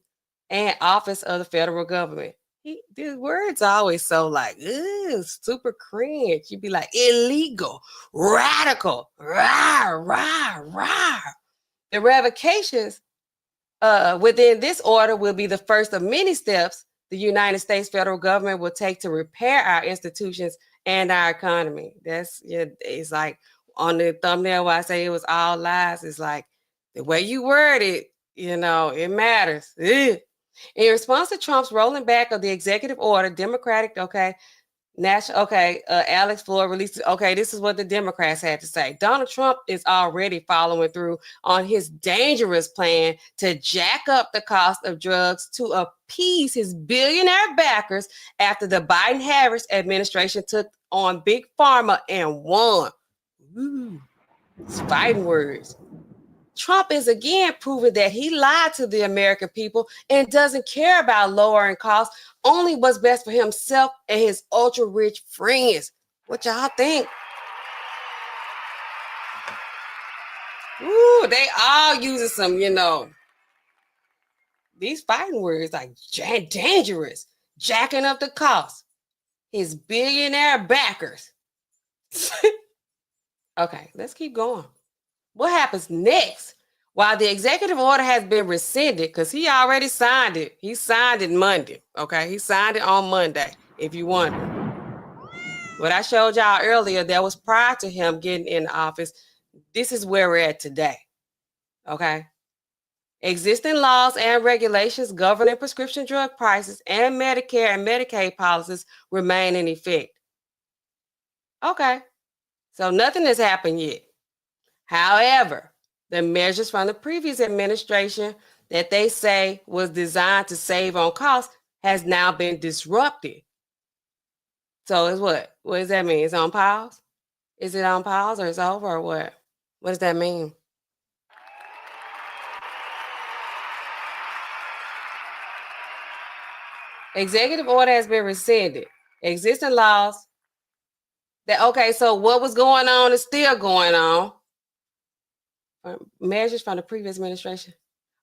Speaker 1: and office of the federal government. These words are always so like, super cringe. You'd be like, illegal, radical, rah, rah, rah. The revocations within this order will be the first of many steps the United States federal government will take to repair our institutions and our economy. It's like on the thumbnail where I say it was all lies. It's like the way you word it, it matters. Ugh. In response to Trump's rolling back of the executive order, Democratic, Alex Floyd released, this is what the Democrats had to say. Donald Trump is already following through on his dangerous plan to jack up the cost of drugs to appease his billionaire backers after the Biden-Harris administration took on Big Pharma and won. Ooh, it's fighting words. Trump is again proving that he lied to the American people and doesn't care about lowering costs, only what's best for himself and his ultra-rich friends. What y'all think? Ooh, they all using some, these fighting words like dangerous, jacking up the cost. His billionaire backers. Okay, let's keep going. What happens next? While the executive order has been rescinded, because he already signed it. He signed it Monday. Okay, he signed it on Monday, if you wonder. What I showed y'all earlier, that was prior to him getting in office. This is where we're at today. Okay. Existing laws and regulations governing prescription drug prices and Medicare and Medicaid policies remain in effect. Okay. So nothing has happened yet. However, the measures from the previous administration that they say was designed to save on costs has now been disrupted. So it's what? What does that mean? It's on pause? Is it on pause or it's over or what? What does that mean? Executive order has been rescinded. Existing laws so what was going on is still going on. Measures from the previous administration.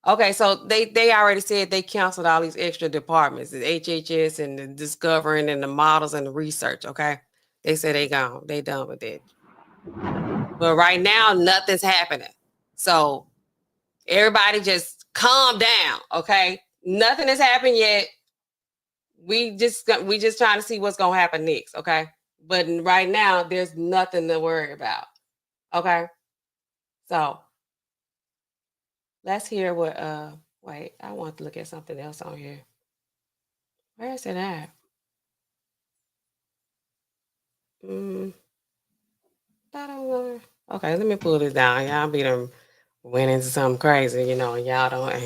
Speaker 1: Okay, so they already said they canceled all these extra departments, the HHS and the discovering and the models and the research. Okay, they said they gone, they done with it. But right now, nothing's happening. So everybody just calm down. Okay, nothing has happened yet. We just trying to see what's gonna happen next. Okay, but right now there's nothing to worry about. Okay, so. Let's hear what, wait, I want to look at something else on here. Where is it at? Okay, let me pull this down. Y'all be done went into something crazy, and y'all don't, let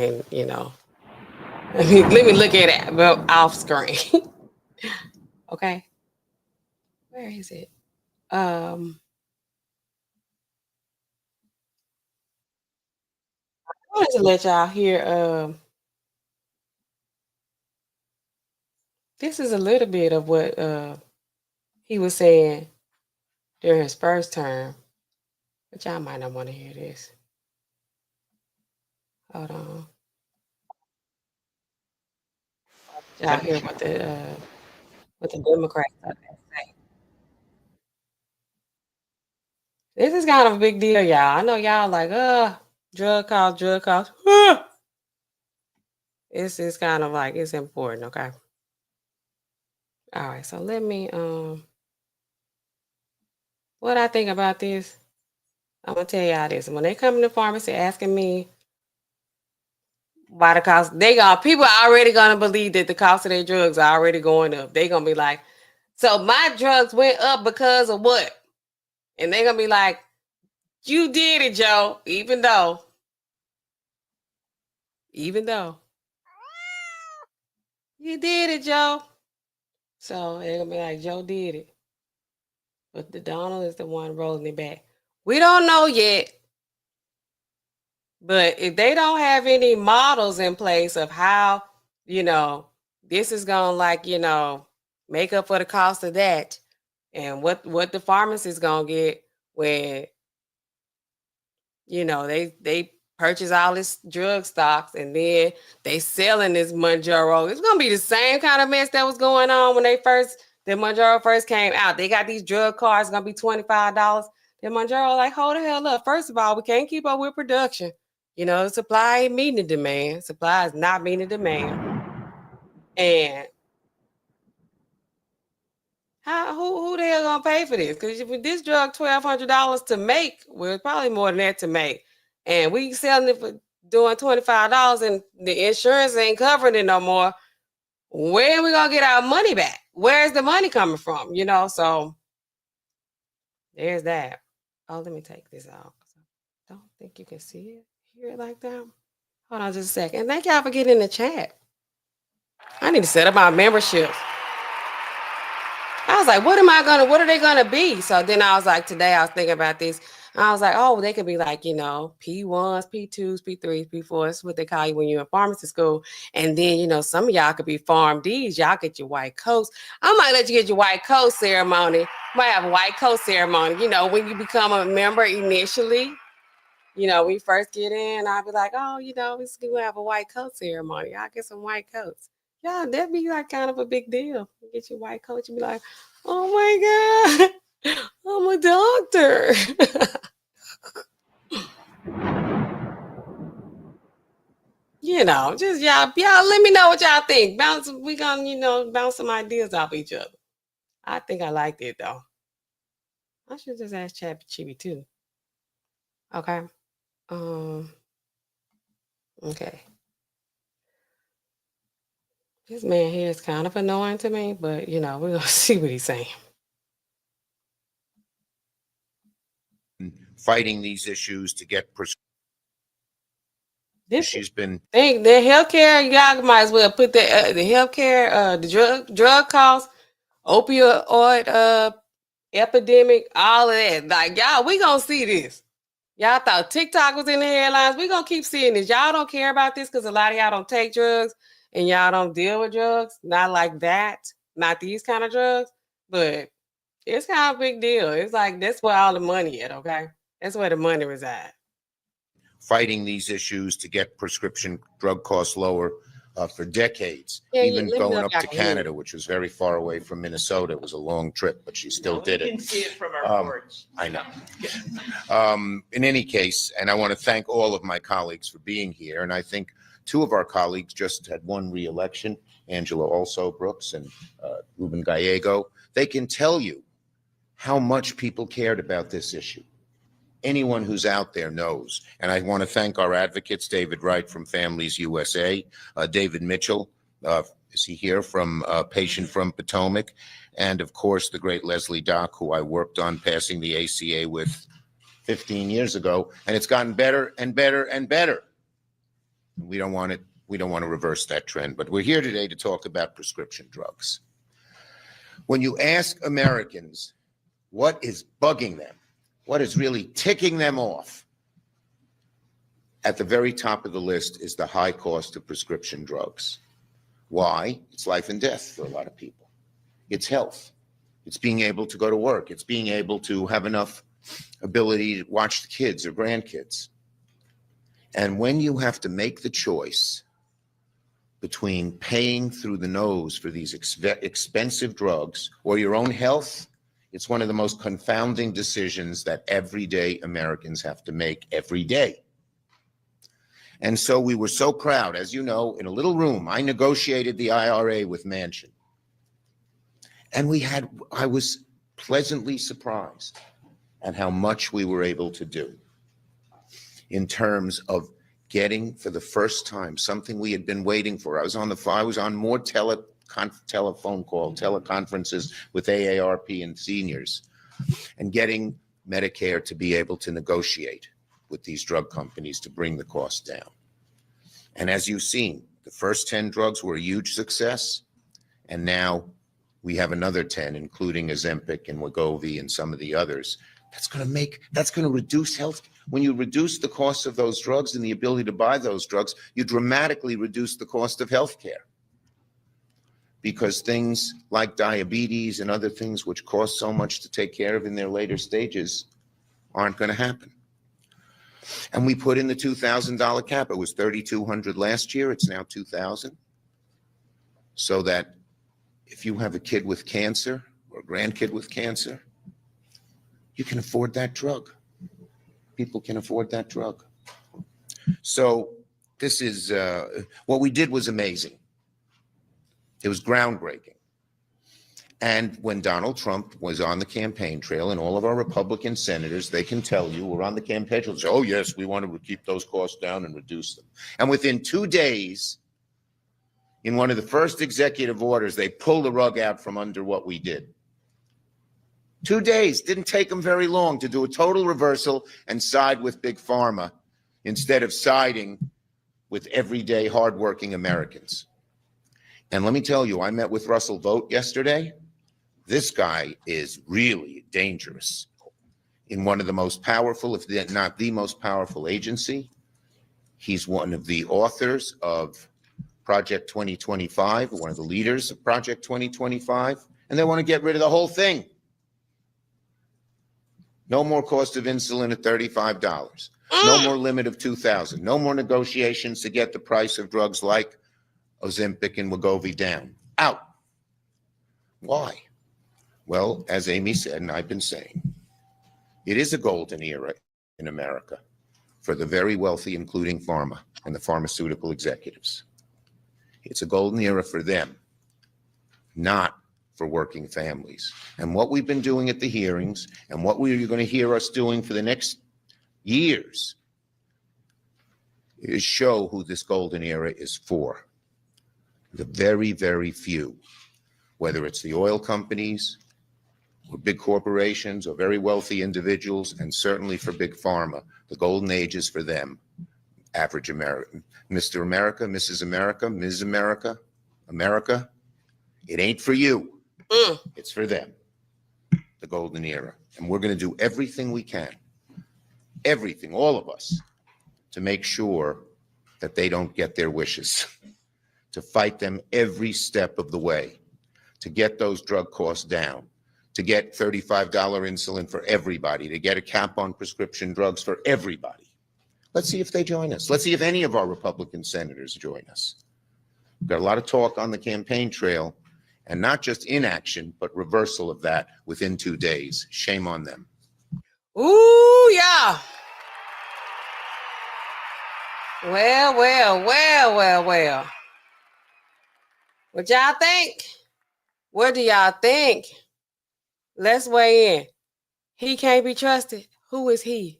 Speaker 1: me look at it off screen. Okay. Where is it? I wanted to let y'all hear, this is a little bit of what he was saying during his first term, but y'all might not want to hear this. Hold on. Y'all hear what the Democrats are say. This is kind of a big deal, y'all. I know y'all like, drug costs. It's kind of like, it's important, okay? All right, so let me what I think about this. I'm gonna tell y'all this. When they come to the pharmacy asking me why the cost, people are already gonna believe that the cost of their drugs are already going up. They gonna be like, so my drugs went up because of what? And they gonna be like, you did it, Joe, even though you did it, Joe. So they're gonna be like, Joe did it. But the Donald is the one rolling it back. We don't know yet. But if they don't have any models in place of how, this is gonna make up for the cost of that, and what the pharmacist is gonna get when they purchase all this drug stocks and then they selling this Mounjaro. It's gonna be the same kind of mess that was going on when the Mounjaro first came out. They got these drug cards gonna be $25. The Mounjaro like, hold the hell up. First of all, we can't keep up with production. Supply ain't meeting the demand. Supply is not meeting the demand. And who the hell gonna pay for this? Because if this drug $1,200 to make, well, it's probably more than that to make. And we selling it for doing $25 and the insurance ain't covering it no more. Where are we gonna get our money back? Where's the money coming from? So there's that. Oh, let me take this out. I don't think you can see it, hear it like that. Hold on just a second. Thank y'all for getting in the chat. I need to set up my memberships. I was like, what are they gonna be? So then I was like, today I was thinking about this. I was like, oh, they could be like, P1s, P2s, P3s, P4s, what they call you when you're in pharmacy school. And then, some of y'all could be PharmDs. Y'all get your white coats. I might let you get your white coat ceremony. Might have a white coat ceremony. When you become a member initially, when you first get in, I'll be like, oh, we're going to have a white coat ceremony. I'll get some white coats. Yeah, that'd be like kind of a big deal. You get your white coat, you be like, oh my God, I'm a doctor. Just y'all let me know what y'all think. We gonna, bounce some ideas off each other. I think I liked it though. I should just ask ChatGPT too. Okay. Okay. This man here is kind of annoying to me, but we're gonna see what he's saying.
Speaker 6: Fighting these issues to get she's been
Speaker 1: the healthcare, y'all might as well put the healthcare, the drug costs, opioid epidemic, all of that. Like, y'all, we gonna see this. Y'all thought TikTok was in the headlines. We gonna keep seeing this. Y'all don't care about this because a lot of y'all don't take drugs and y'all don't deal with drugs. Not like that. Not these kind of drugs. But it's kind of a big deal. It's like that's where all the money is, okay? That's where the money resides.
Speaker 6: Fighting these issues to get prescription drug costs lower for decades, even going up to Canada, which was very far away from Minnesota. It was a long trip, but she still did it.
Speaker 7: You can see it from our porch.
Speaker 6: I know. In any case, and I want to thank all of my colleagues for being here. And I think two of our colleagues just had won re-election, Angela also Brooks and Ruben Gallego. They can tell you how much people cared about this issue. Anyone who's out there knows. And I want to thank our advocates, David Wright from Families USA, David Mitchell, is he here, from Patient from Potomac, and of course the great Leslie Dock, who I worked on passing the ACA with 15 years ago, and it's gotten better and better and better. We don't want to reverse that trend, but we're here today to talk about prescription drugs. When you ask Americans what is bugging them, what is really ticking them off, at the very top of the list is the high cost of prescription drugs. Why? It's life and death for a lot of people. It's health. It's being able to go to work. It's being able to have enough ability to watch the kids or grandkids. And when you have to make the choice between paying through the nose for these expensive drugs or your own health, it's one of the most confounding decisions that everyday Americans have to make every day. And so we were so proud, as you know, in a little room, I negotiated the IRA with Manchin. And I was pleasantly surprised at how much we were able to do in terms of getting, for the first time, something we had been waiting for. I was on more telephone call, teleconferences with AARP and seniors, and getting Medicare to be able to negotiate with these drug companies to bring the cost down. And as you've seen, the first 10 drugs were a huge success, and now we have another 10, including Ozempic and Wegovy and some of the others. That's going to reduce health. When you reduce the cost of those drugs and the ability to buy those drugs, you dramatically reduce the cost of health care. Because things like diabetes and other things which cost so much to take care of in their later stages aren't going to happen. And we put in the $2,000 cap. It was $3,200 last year. It's now $2,000. So that if you have a kid with cancer or a grandkid with cancer, you can afford that drug. People can afford that drug. So this is, what we did was amazing. It was groundbreaking. And when Donald Trump was on the campaign trail, and all of our Republican senators, they can tell you, were on the campaign trail, say, oh yes, we want to keep those costs down and reduce them. And within 2 days, in one of the first executive orders, they pulled the rug out from under what we did. 2 days, didn't take them very long to do a total reversal and side with Big Pharma instead of siding with everyday hardworking Americans. And let me tell you, I met with Russell Vought yesterday. This guy is really dangerous in one of the most powerful, if not the most powerful agency. He's one of the authors of Project 2025, one of the leaders of Project 2025, and they want to get rid of the whole thing. No more cost of insulin at $35. No more limit of $2,000. No more negotiations to get the price of drugs like Ozempic and Wegovy down. Out. Why? Well, as Amy said, and I've been saying, it is a golden era in America for the very wealthy, including pharma and the pharmaceutical executives. It's a golden era for them, not for working families. And what we've been doing at the hearings and what you're going to hear us doing for the next years is show who this golden era is for. The very, very few, whether it's the oil companies or big corporations or very wealthy individuals, and certainly for Big Pharma, the golden age is for them. Average American, Mr. America, Mrs. America, Ms. America, America, it ain't for you. It's for them, the golden era. And we're going to do everything we can, everything, all of us, to make sure that they don't get their wishes, to fight them every step of the way, to get those drug costs down, to get $35 insulin for everybody, to get a cap on prescription drugs for everybody. Let's see if they join us. Let's see if any of our Republican senators join us. We've got a lot of talk on the campaign trail, and not just inaction, but reversal of that within 2 days. Shame on them.
Speaker 1: Ooh, yeah. Well. What y'all think? What do y'all think? Let's weigh in. He can't be trusted. Who is he?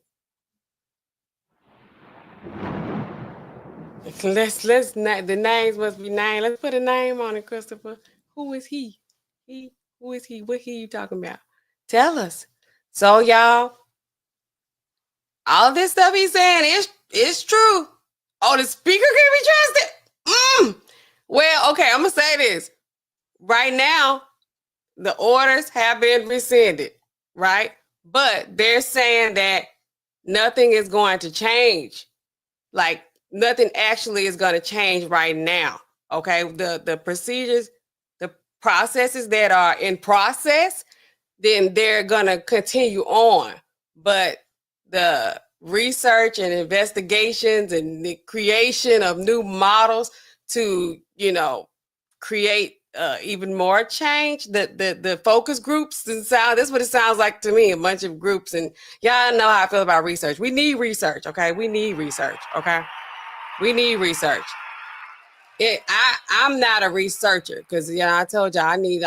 Speaker 1: The names must be named. Let's put a name on it, Christopher. Who is he? Who is he? What he you talking about? Tell us. So y'all, all this stuff he's saying is true. Oh, the speaker can be trusted? Well, okay, I'm gonna say this. Right now, the orders have been rescinded, right? But they're saying that nothing is going to change. Like nothing actually is going to change right now. Okay, the procedures, the processes that are in process, then they're going to continue on. But the research and investigations and the creation of new models to, create even more change, the focus groups and sound, that's what it sounds like to me, a bunch of groups. And y'all know how I feel about research. We need research, okay? We need research, okay? We need research. I'm not a researcher because I told you I need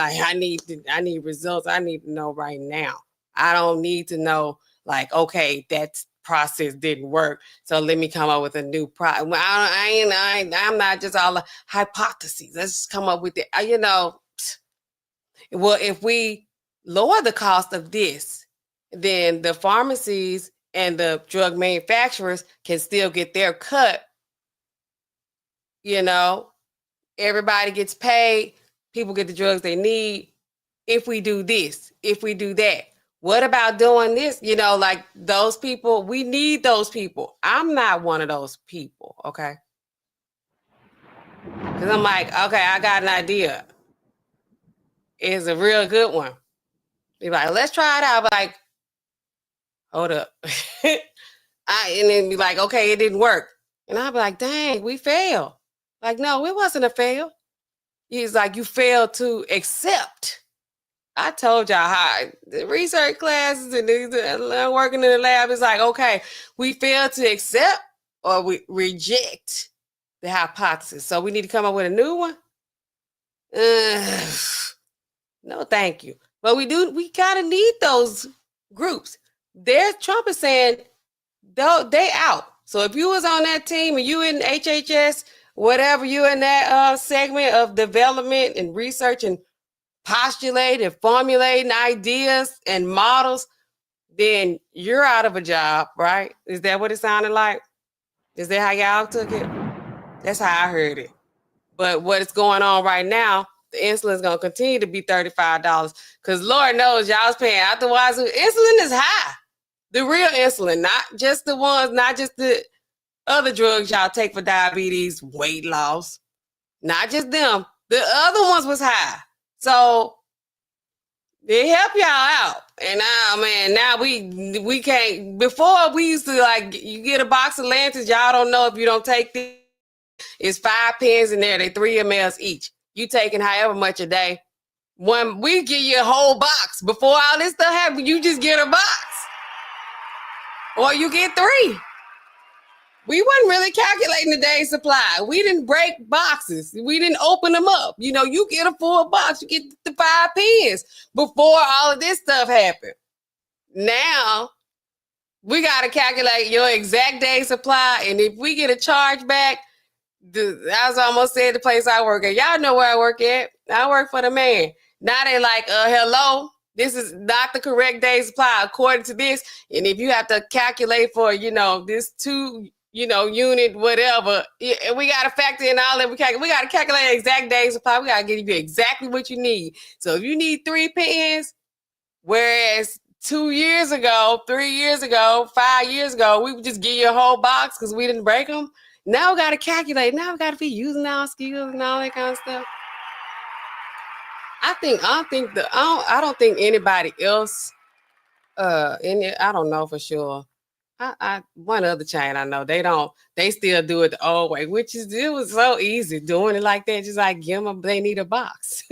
Speaker 1: results. I need to know right now. I don't need to know like, okay, that process didn't work, so let me come up with a new product. I'm not just all hypotheses. Let's just come up with it. Well, if we lower the cost of this, then the pharmacies and the drug manufacturers can still get their cut. Everybody gets paid. People get the drugs they need. If we do this, if we do that, what about doing this? Like those people, we need those people. I'm not one of those people, okay? Because I'm like, okay, I got an idea. It's a real good one. Be like, let's try it out. But like, hold up. And then be like, okay, it didn't work. And I'll be like, dang, we failed. Like, no, it wasn't a fail. He's like, you failed to accept. I told y'all how the research classes and working in the lab is like, okay, we failed to accept or we reject the hypothesis. So we need to come up with a new one. No, thank you. But we gotta need those groups. Trump is saying they out. So if you was on that team and you in HHS, whatever, you in that segment of development and research and postulate and formulating ideas and models, then you're out of a job, right? Is that what it sounded like? Is that how y'all took it? That's how I heard it. But what is going on right now, the insulin is going to continue to be $35 because Lord knows y'all was paying out the wazoo. Insulin is high. The real insulin, not just the ones, not just the other drugs y'all take for diabetes, weight loss, not just them. The other ones was high. So they help y'all out. And now we can't. Before we used to like, you get a box of Lances, y'all don't know if you don't take this. It's 5 pens in there. They 3 mLs each. You taking however much a day. When we give you a whole box. Before all this stuff happened, you just get a box. Or you get 3. We wasn't really calculating the day's supply. We didn't break boxes. We didn't open them up. You get a full box. You get the 5 pens before all of this stuff happened. Now, we got to calculate your exact day's supply. And if we get a charge back, I was almost said the place I work at. Y'all know where I work at. I work for the man. Now they like, hello, this is not the correct day's supply according to this. And if you have to calculate for, this 2 unit, whatever. We got to factor in all that. We got to calculate the exact day's supply. We got to give you exactly what you need. So if you need 3 pens, whereas 2 years ago, 3 years ago, 5 years ago, we would just give you a whole box because we didn't break them. Now we got to calculate. Now we got to be using our skills and all that kind of stuff. I don't think anybody else, I don't know for sure. One other chain I know, they still do it the old way, it was so easy doing it like that. Just like they need a box.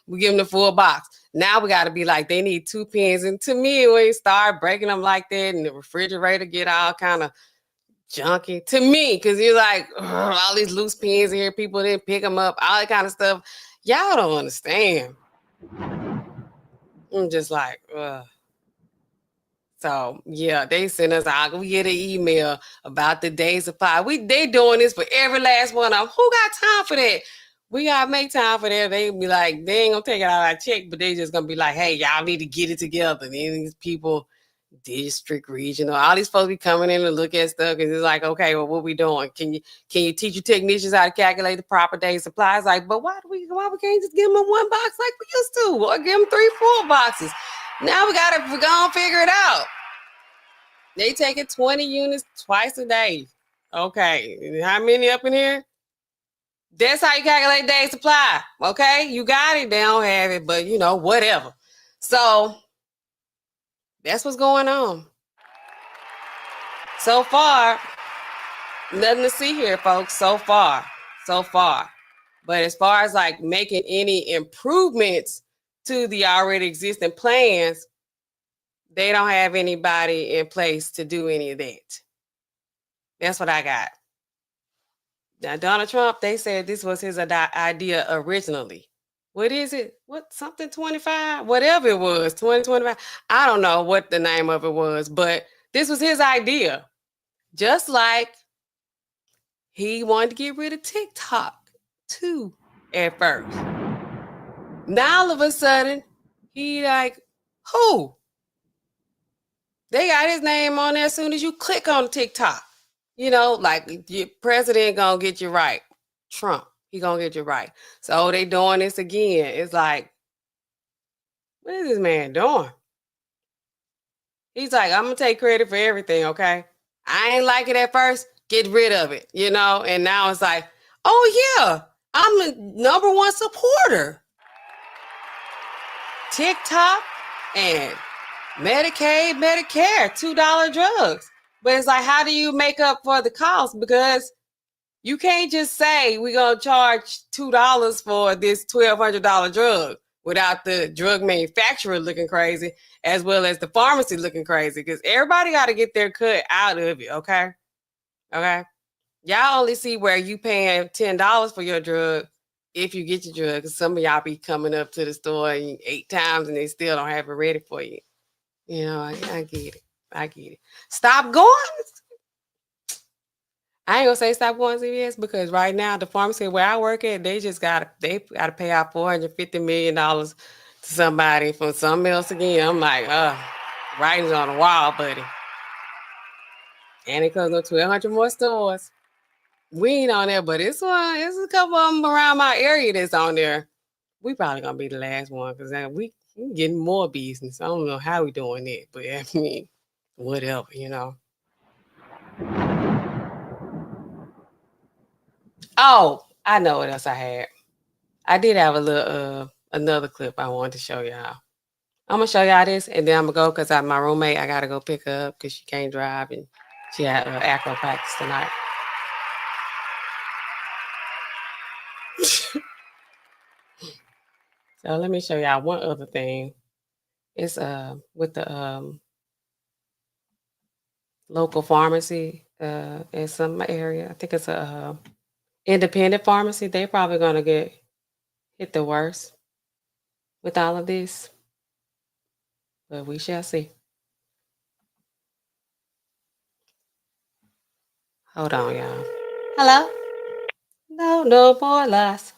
Speaker 1: We give them the full box. Now we got to be like, they need 2 pens. And to me, when you start breaking them like that and the refrigerator get all kind of junky to me, because you're like, all these loose pens here, people didn't pick them up, all that kind of stuff. Y'all don't understand. I'm just like, ugh. So yeah, they send us out. We get an email about the day's supply. They doing this for every last one of them. Who got time for that? We gotta make time for that. They be like, they ain't gonna take it out of our check, but they just gonna be like, hey, y'all need to get it together. And then these people, district, regional, all these folks be coming in and look at stuff because it's like, okay, well, what we doing? Can you teach your technicians how to calculate the proper day's supply? It's like, but why we can't just give them a 1 box like we used to, or give them 3 full boxes? Now we gotta go and figure it out. They taking 20 units twice a day. Okay, how many up in here? That's how you calculate day supply. Okay, you got it. They don't have it, but whatever. So that's what's going on. So far, nothing to see here, folks. So far. But as far as like making any improvements to the already existing plans, they don't have anybody in place to do any of that. That's what I got. Now, Donald Trump, they said this was his idea originally. What is it? What, something 25? Whatever it was, 2025. I don't know what the name of it was, but this was his idea. Just like he wanted to get rid of TikTok too at first. Now all of a sudden, he like, who? They got his name on there as soon as you click on TikTok. You know, like your president gonna get you right. Trump, he gonna get you right. So they doing this again. It's like, what is this man doing? He's like, I'm gonna take credit for everything, okay? I ain't like it at first, get rid of it, you know? And now it's like, oh yeah, I'm the #1 supporter. TikTok and Medicaid, Medicare, $2 drugs. But it's like, how do you make up for the cost? Because you can't just say we're going to charge $2 for this $1,200 drug without the drug manufacturer looking crazy, as well as the pharmacy looking crazy, because everybody got to get their cut out of it, okay? Okay? Y'all only see where you paying $10 for your drug if you get your drug, because some of y'all be coming up to the store 8 times and they still don't have it ready for you. You know, I get it. I get it. Stop going. I ain't gonna say stop going to CVS, because right now the pharmacy where I work at, they gotta pay out $450 million to somebody for something else again. I'm like, writing's on the wall, buddy. And it comes up to 100 more stores. We ain't on there, but it's a couple of them around my area that's on there. We probably gonna be the last one, because we getting more business. I don't know how we doing it, but I mean, whatever, you know. Oh, I know what else I had. I did have a little another clip I wanted to show y'all. I'm gonna show y'all this, and then I'm gonna go, because my roommate, I gotta go pick her up because she can't drive, and she had acro practice tonight. So let me show y'all one other thing. It's with the local pharmacy in some area. I think it's a independent pharmacy. They probably gonna get hit the worst with all of this, but we shall see. Hold on, y'all. Hello? No more lies.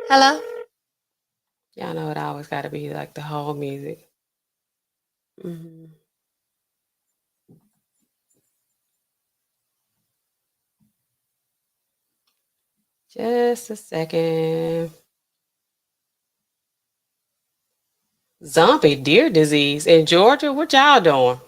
Speaker 1: Hello? Y'all know it always got to be like the whole music. Just a second. Zombie deer disease in Georgia. What y'all doing?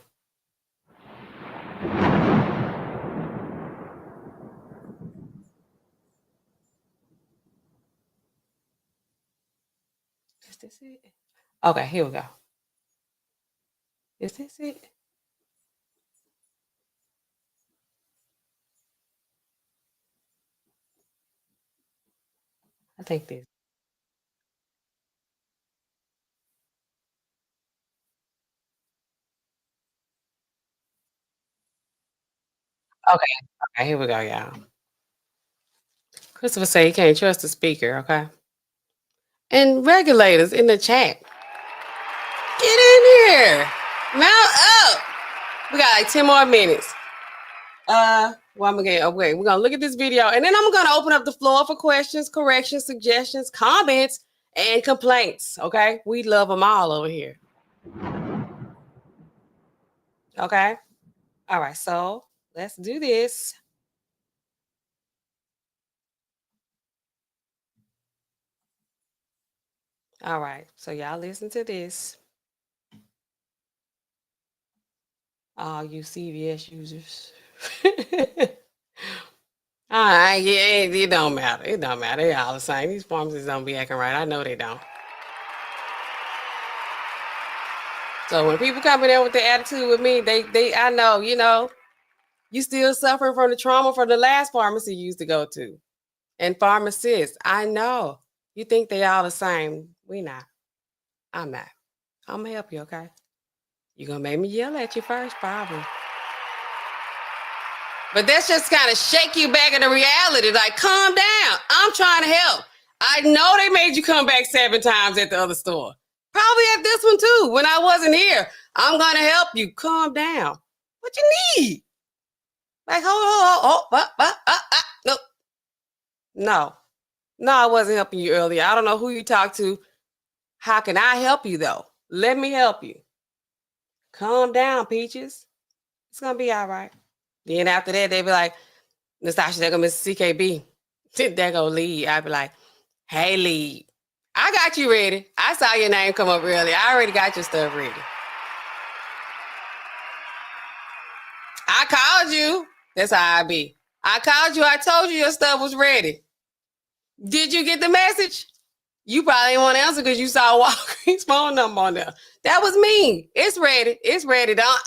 Speaker 1: Is this it? Okay, here we go. Is this it? I think this. Okay, here we go, y'all. Christopher said he can't trust the speaker, okay? And regulators in the chat, get in here. Mount up. We got like 10 more minutes. Well, I'm again. Okay, we're gonna look at this video, and then I'm gonna open up the floor for questions, corrections, suggestions, comments, and complaints. Okay, we love them all over here. Okay, all right. So let's do this. All right. So y'all listen to this. All you CVS users. All right, yeah, it don't matter. It don't matter. They all the same. These pharmacies don't be acting right. I know they don't. So when people come in there with the attitude with me, I know, you know, you still suffering from the trauma from the last pharmacy you used to go to. And pharmacists, I know. You think they all the same. We not. I'm not. I'm gonna help you, okay? You're gonna make me yell at you first, probably. But that's just kind of shake you back into reality. Like, calm down. I'm trying to help. I know they made you come back 7 times at the other store. Probably at this one too, when I wasn't here. I'm going to help you. Calm down. What you need? Like, no. No, I wasn't helping you earlier. I don't know who you talked to. How can I help you, though? Let me help you. Calm down, Peaches. It's going to be all right. Then after that, they be like, Nastasha, they're going to miss CKB. They're going to lead. I'd be like, hey, lead. I got you ready. I saw your name come up earlier. I already got your stuff ready. I called you. That's how I be. I called you. I told you your stuff was ready. Did you get the message? You probably didn't want to answer because you saw Walgreens phone number on there. That was me. It's ready. It's ready. Don't.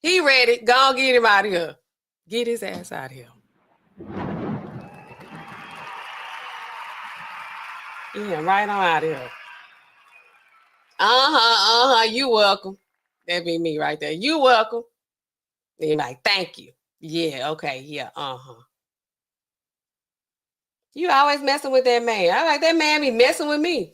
Speaker 1: He ready. Go on, get him out of here. Get his ass out of here. Yeah, right on out of here. You welcome. That be me right there. You welcome. Then you're like, thank you. Yeah, okay, yeah, You always messing with that man. I like that man be messing with me.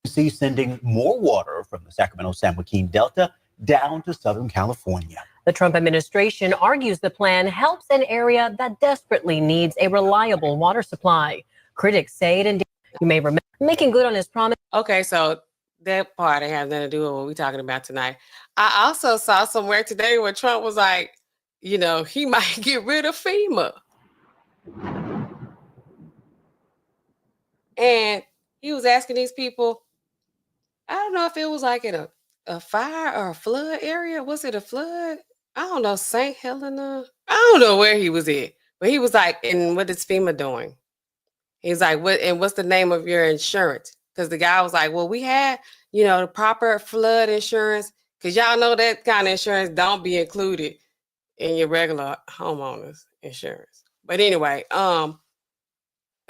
Speaker 7: See, sending more water from the Sacramento-San Joaquin Delta down to Southern California.
Speaker 8: The Trump administration argues the plan helps an area that desperately needs a reliable water supply. Critics say it indeed. You may remember making good on his promise.
Speaker 1: Okay, so that part has nothing to do with what we're talking about tonight. I also saw somewhere today where Trump was like, you know, he might get rid of FEMA. And he was asking these people, I don't know if it was like in a fire or a flood area. Was it a flood? I don't know, St. Helena. I don't know where he was at. But he was like, and what is FEMA doing? He's like, what's the name of your insurance? Because the guy was like, well, we had, the proper flood insurance. Because y'all know that kind of insurance don't be included in your regular homeowners insurance. But anyway,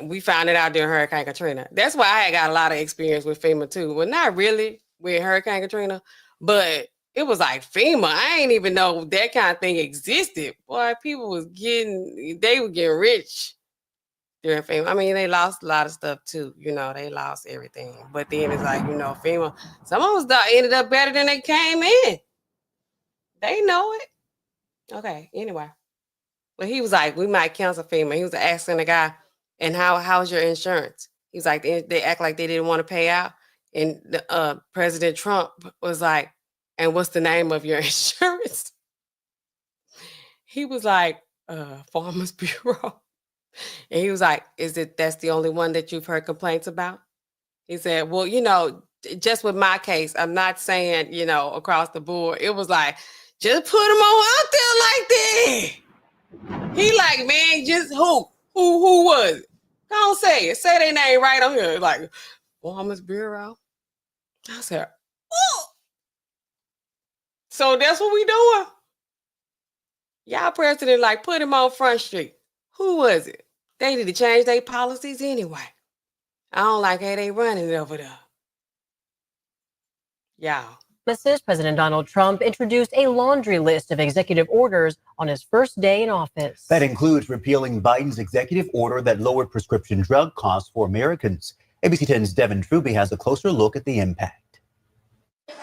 Speaker 1: we found it out during Hurricane Katrina. That's why I had got a lot of experience with FEMA too. Well, not really with Hurricane Katrina, but it was like FEMA. I ain't even know that kind of thing existed. Boy, people were getting rich during FEMA. I mean, they lost a lot of stuff too. They lost everything. But then it's like, FEMA, some of us ended up better than they came in. They know it. Okay, anyway. But he was like, we might cancel FEMA. He was asking the guy, and how's your insurance? He was like, they act like they didn't want to pay out. And President Trump was like, and what's the name of your insurance? He was like, Farmers Bureau. And he was like, that's the only one that you've heard complaints about? He said, well, just with my case, I'm not saying, across the board. It was like, just put them on out there like that. He like, man, just who was it? Don't say it. Say their name right on here. Like, Farmers Bureau. I said, oh. So that's what we doing. Y'all president like put him on Front Street. Who was it? They need to change their policies anyway. I don't like how they running it over there. Y'all.
Speaker 8: President Donald Trump introduced a laundry list of executive orders on his first day in office.
Speaker 7: That includes repealing Biden's executive order that lowered prescription drug costs for Americans. ABC 10's Devin Truby has a closer look at the impact.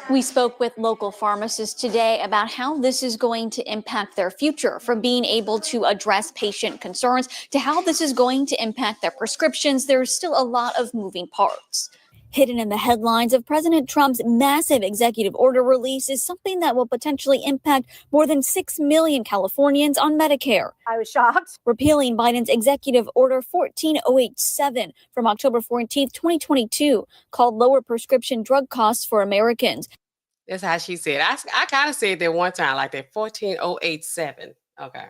Speaker 9: We spoke with local pharmacists today about how this is going to impact their future, from being able to address patient concerns to how this is going to impact their prescriptions. There's still a lot of moving parts. Hidden in the headlines of President Trump's massive executive order release is something that will potentially impact more than 6 million Californians on Medicare.
Speaker 10: I was shocked.
Speaker 9: Repealing Biden's executive order 14087 from October 14th, 2022, called lower prescription drug costs for Americans.
Speaker 1: That's how she said. I kind of said that one time, like that 14087. Okay.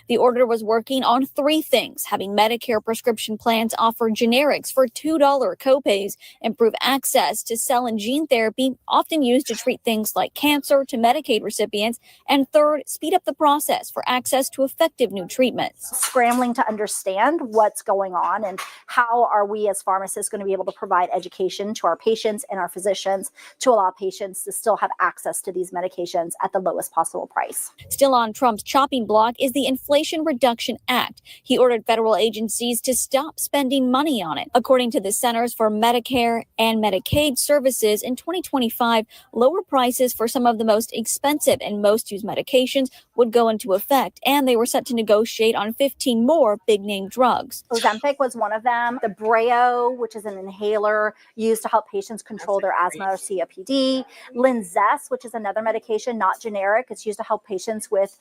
Speaker 9: The order was working on 3 things: having Medicare prescription plans offer generics for $2 copays, improve access to cell and gene therapy, often used to treat things like cancer, to Medicaid recipients, and third, speed up the process for access to effective new treatments.
Speaker 10: Scrambling to understand what's going on and how are we as pharmacists going to be able to provide education to our patients and our physicians to allow patients to still have access to these medications at the lowest possible price.
Speaker 9: Still on Trump's chopping block is the Inflation Reduction Act. He ordered federal agencies to stop spending money on it. According to the Centers for Medicare and Medicaid Services, in 2025, lower prices for some of the most expensive and most used medications would go into effect, and they were set to negotiate on 15 more big-name drugs.
Speaker 10: Ozempic was one of them. The Breo, which is an inhaler used to help patients control their asthma or COPD. Linzess, which is another medication, not generic. It's used to help patients with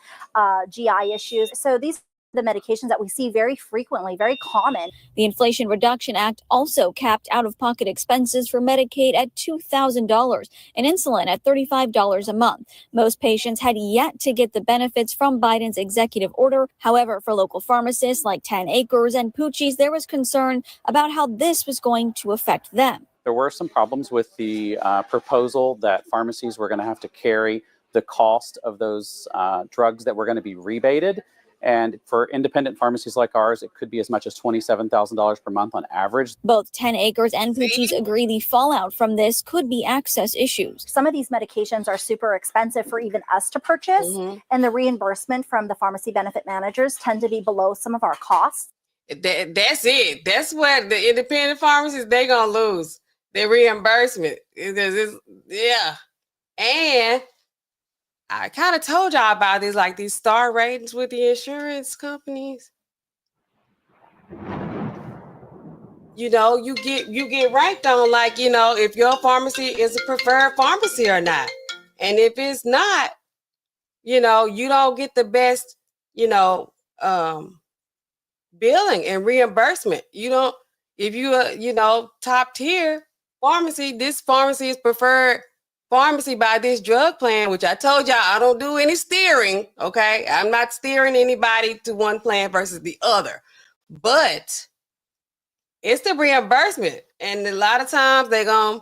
Speaker 10: GI issues. So these the medications that we see very frequently, very common.
Speaker 9: The Inflation Reduction Act also capped out-of-pocket expenses for Medicaid at $2,000 and insulin at $35 a month. Most patients had yet to get the benefits from Biden's executive order. However, for local pharmacists like 10 Acres and Poochie's, there was concern about how this was going to affect them.
Speaker 11: There were some problems with the proposal that pharmacies were going to have to carry the cost of those drugs that were going to be rebated. And for independent pharmacies like ours, it could be as much as $27,000 per month on average.
Speaker 9: Both 10 Acres and Poochie's agree the fallout from this could be access issues.
Speaker 10: Some of these medications are super expensive for even us to purchase, and the reimbursement from the pharmacy benefit managers tend to be below some of our costs.
Speaker 1: That's it. That's what the independent pharmacies, they're going to lose. Their reimbursement. Yeah. And I kind of told y'all about this, like these star ratings with the insurance companies. You know, you get ranked on, like, you know, if your pharmacy is a preferred pharmacy or not. And if it's not, you know, you don't get the best, you know, billing and reimbursement. You don't, if you you know, top tier pharmacy, this pharmacy is preferred pharmacy by this drug plan, which I told y'all I don't do any steering. Okay, I'm not steering anybody to one plan versus the other, but it's the reimbursement. And a lot of times they're going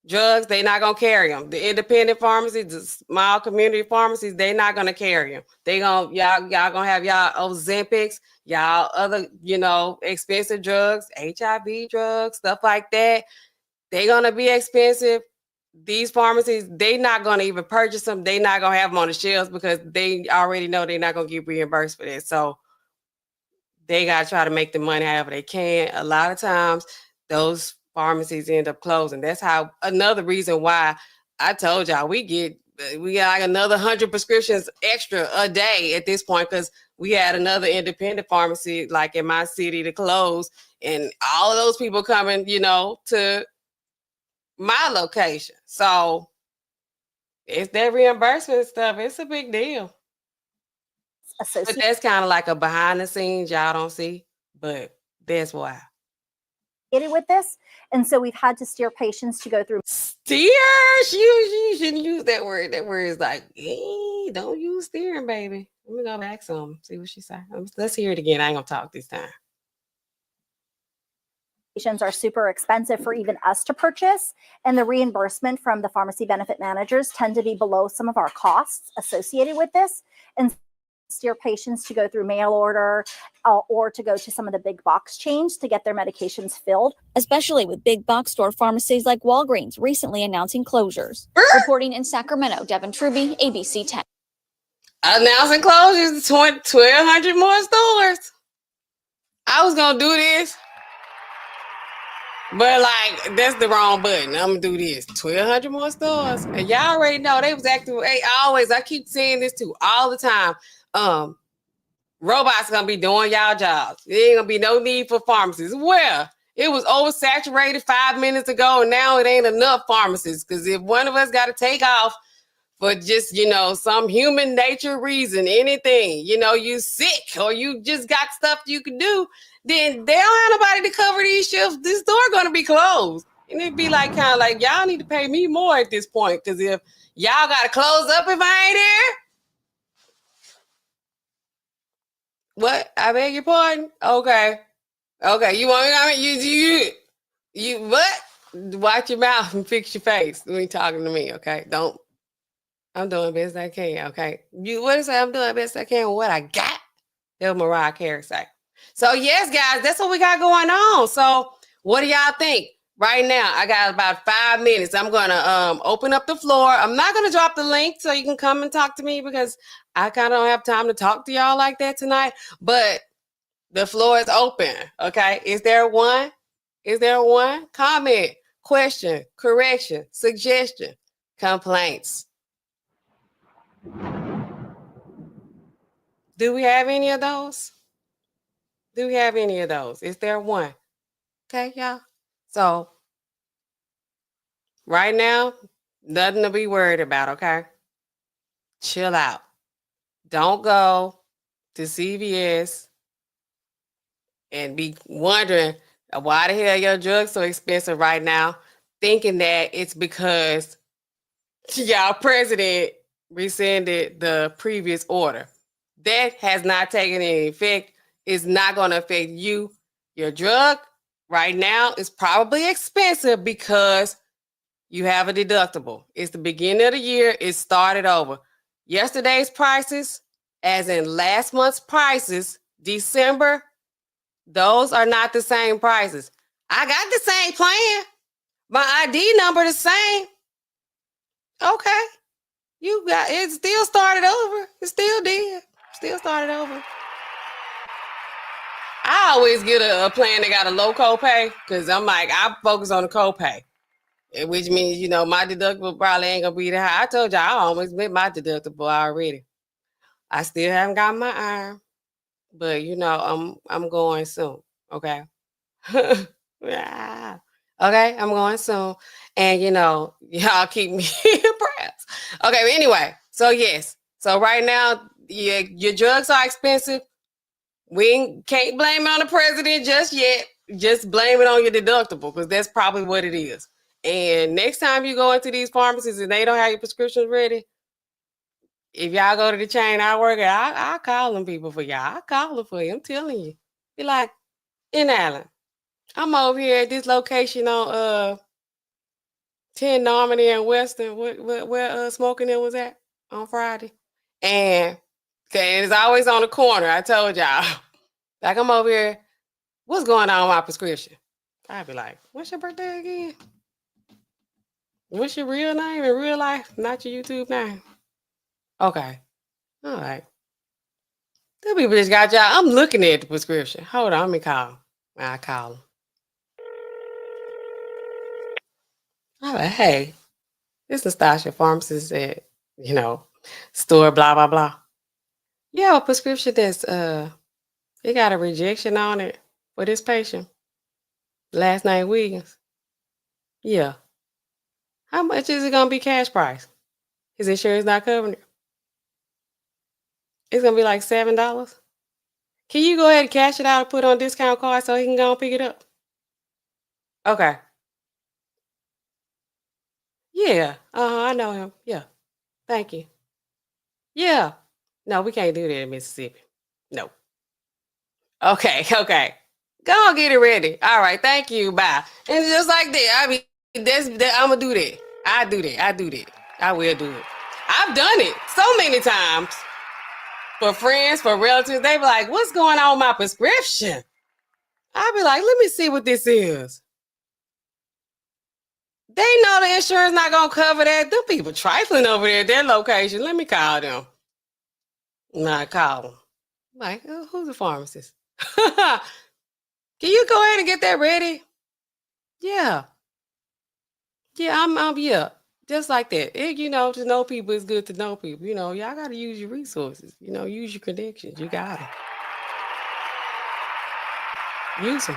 Speaker 1: drugs, they're not going to carry them. The independent pharmacies, the small community pharmacies, they're not going to carry them. They going y'all going to have y'all Ozempics, y'all other, you know, expensive drugs, HIV drugs, stuff like that. They're going to be expensive. These pharmacies, they're not going to even purchase them. They're not going to have them on the shelves because they already know they're not going to get reimbursed for that. So they got to try to make the money however they can. A lot of times, those pharmacies end up closing. That's how another reason why I told y'all we got like another 100 prescriptions extra a day at this point, because we had another independent pharmacy like in my city to close, and all of those people coming, you know, to my location. So it's that reimbursement stuff. It's a big deal. But that's kind of like a behind the scenes y'all don't see, but that's why.
Speaker 10: With this, and so we've had to steer patients to go through.
Speaker 1: Steer? You shouldn't use that word. That word is like, hey, don't use steering, baby. Let me go back some, see what she said. Let's hear it again. I ain't gonna talk this time.
Speaker 10: Medications are super expensive for even us to purchase, and the reimbursement from the pharmacy benefit managers tend to be below some of our costs associated with this, and steer patients to go through mail order or to go to some of the big box chains to get their medications filled.
Speaker 9: Especially with big box store pharmacies like Walgreens recently announcing closures. Reporting in Sacramento, Devin Truby, ABC 10.
Speaker 1: Announcing closures, 1,200 more stores. I was gonna do this, but like that's the wrong button. I'm gonna do this. 1,200 more stores, and y'all already know they was active. Hey, I keep saying this too all the time. Robots gonna be doing y'all jobs. There ain't gonna be no need for pharmacists. Well, it was oversaturated 5 minutes ago, and now it ain't enough pharmacists. Because if one of us got to take off for just, you know, some human nature reason, anything, you know, you sick or you just got stuff you can do, then they don't have nobody to cover these shifts. This door gonna be closed, and it'd be like kind of like y'all need to pay me more at this point. Because if y'all gotta close up if I ain't here. What? I beg your pardon? Okay. You want me? I mean, you what? Watch your mouth and fix your face when you talking to me, okay? Don't. I'm doing best I can, okay? What is that? I'm doing best I can with what I got. That's what Mariah Carey say. So yes, guys, that's what we got going on. So what do y'all think? right now, I got about 5 minutes. I'm going to open up the floor. I'm not going to drop the link so you can come and talk to me because I kind of don't have time to talk to y'all like that tonight. But the floor is open, okay? Is there one? Is there one? Comment, question, correction, suggestion, complaints. Do we have any of those? Do we have any of those? Is there one? Okay, y'all. So right now, nothing to be worried about, okay? Chill out. Don't go to CVS and be wondering why the hell your drug's so expensive right now, thinking that it's because y'all president rescinded the previous order. That has not taken any effect. It's not going to affect you. Your drug right now is probably expensive because you have a deductible. It's the beginning of the year. It started over. Yesterday's prices, as in last month's prices, December, those are not the same prices. I got the same plan. My ID number the same. Okay. You got it, still started over. It still did. Still started over. I always get a plan that got a low copay because I'm like, I focus on the copay, which means, you know, my deductible probably ain't going to be that high. I told you I almost met my deductible already. I still haven't got my iron, but, you know, I'm going soon, okay? Yeah. Okay, I'm going soon. And, you know, y'all keep me in prayers. Okay, but anyway, so yes. So right now, your drugs are expensive. We can't blame it on the president just yet. Just blame it on your deductible because that's probably what it is. And next time you go into these pharmacies and they don't have your prescriptions ready, if y'all go to the chain I work at, I'll call them people for y'all. I'll call them for you. I'm telling you. Be like, in Allen, I'm over here at this location on 10 Normandy and Western, where Smoking It was at on Friday. And it's always on the corner. I told y'all. Like, I'm over here. What's going on with my prescription? I'd be like, what's your birthday again? What's your real name in real life? Not your YouTube name. Okay. All right. The people just got y'all. I'm looking at the prescription. Hold on, let me call. I call them. I'm like, hey, this is Stasha, pharmacist at, you know, store, blah, blah, blah. You have a prescription that's, it got a rejection on it for this patient. Last name Williams. Yeah. How much is it going to be cash price? His insurance not covering it. It's going to be like $7. Can you go ahead and cash it out and put on discount card so he can go and pick it up? Okay. Yeah. I know him. Yeah. Thank you. Yeah. No, we can't do that in Mississippi. No. Okay. Okay. Go on, get it ready. All right. Thank you. Bye. And just like that, I mean, I'm going to do that. I do that. I will do it. I've done it so many times. For friends, for relatives, they be like, what's going on with my prescription? I'll be like, let me see what this is. They know the insurance not going to cover that. Them people trifling over there at their location. Let me call them. Nah, call them. Like, who's the pharmacist? Can you go ahead and get that ready? Yeah. Yeah, yeah. Just like that. You know, to know people is good to know people. You know, y'all got to use your resources. You know, use your connections. You got them. Use them.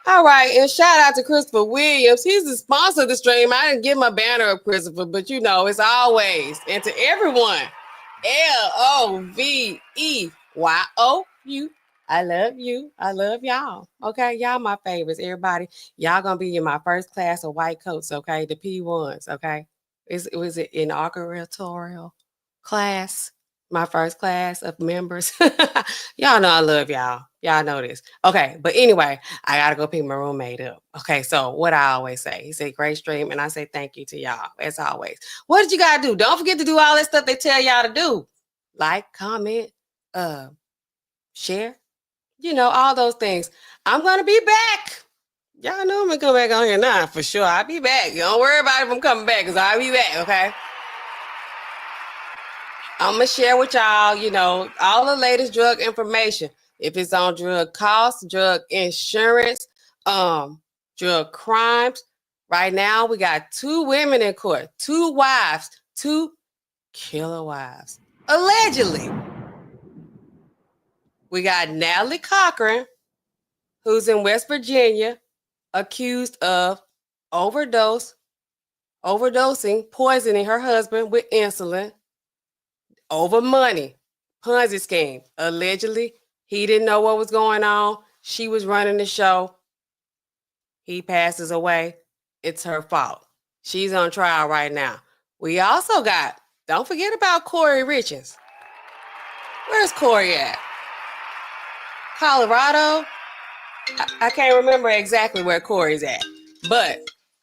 Speaker 1: All right, and shout out to Christopher Williams. He's the sponsor of the stream. I didn't get my banner up, Christopher, but you know, it's always. And to everyone, LOVEYOU. I love you. I love y'all. Okay, y'all my favorites. Everybody, y'all gonna be in my first class of white coats. Okay, the P1s. Okay, it was an inaugural class. My first class of members. Y'all know I love y'all. Y'all know this. Okay, but anyway, I gotta go pick my roommate up. Okay, so what I always say, he said, great stream, and I say thank you to y'all as always. What did you gotta do? Don't forget to do all that stuff they tell y'all to do. Like, comment, share. You know, all those things. I'm going to be back Y'all know I'm gonna come back on here now for sure. I'll be back. Don't worry about if I'm coming back, because I'll be back, okay? I'm gonna share with y'all, you know, all the latest drug information. If it's on drug costs, drug insurance, drug crimes. Right now, we got 2 women in court, 2 wives, 2 killer wives, allegedly. We got Natalie Cochran, who's in West Virginia, accused of overdosing, poisoning her husband with insulin over money, Ponzi scheme. Allegedly, he didn't know what was going on. She was running the show. He passes away. It's her fault. She's on trial right now. We also got, don't forget about Corey Richards. Where's Corey at? Colorado? I can't remember exactly where Corey's at. But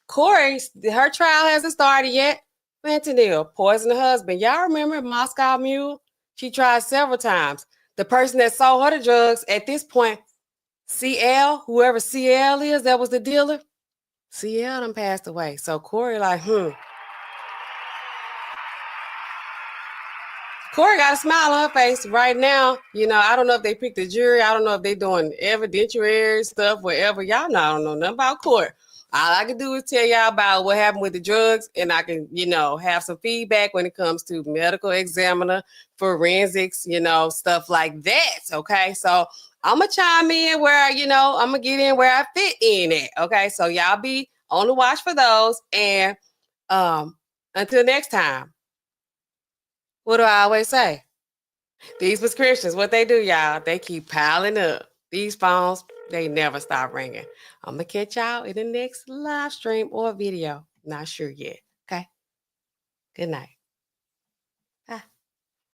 Speaker 1: Corey, her trial hasn't started yet. Fentanyl, poisoned her husband. Y'all remember Moscow Mule? She tried several times. The person that sold her the drugs at this point, CL, whoever CL is, that was the dealer. CL done passed away. So Corey like, Corey got a smile on her face right now. You know, I don't know if they picked the jury. I don't know if they doing evidentiary stuff, whatever. Y'all know, I don't know nothing about court. All I can do is tell y'all about what happened with the drugs, and I can, you know, have some feedback when it comes to medical examiner, forensics, you know, stuff like that. Okay, so I'm gonna chime in where, you know, I'm gonna get in where I fit in at. Okay, so y'all be on the watch for those. And until next time, what do I always say? These prescriptions, what they do, y'all, they keep piling up. These phones, they never stop ringing. I'm going to catch y'all in the next live stream or video. Not sure yet. Okay? Good night.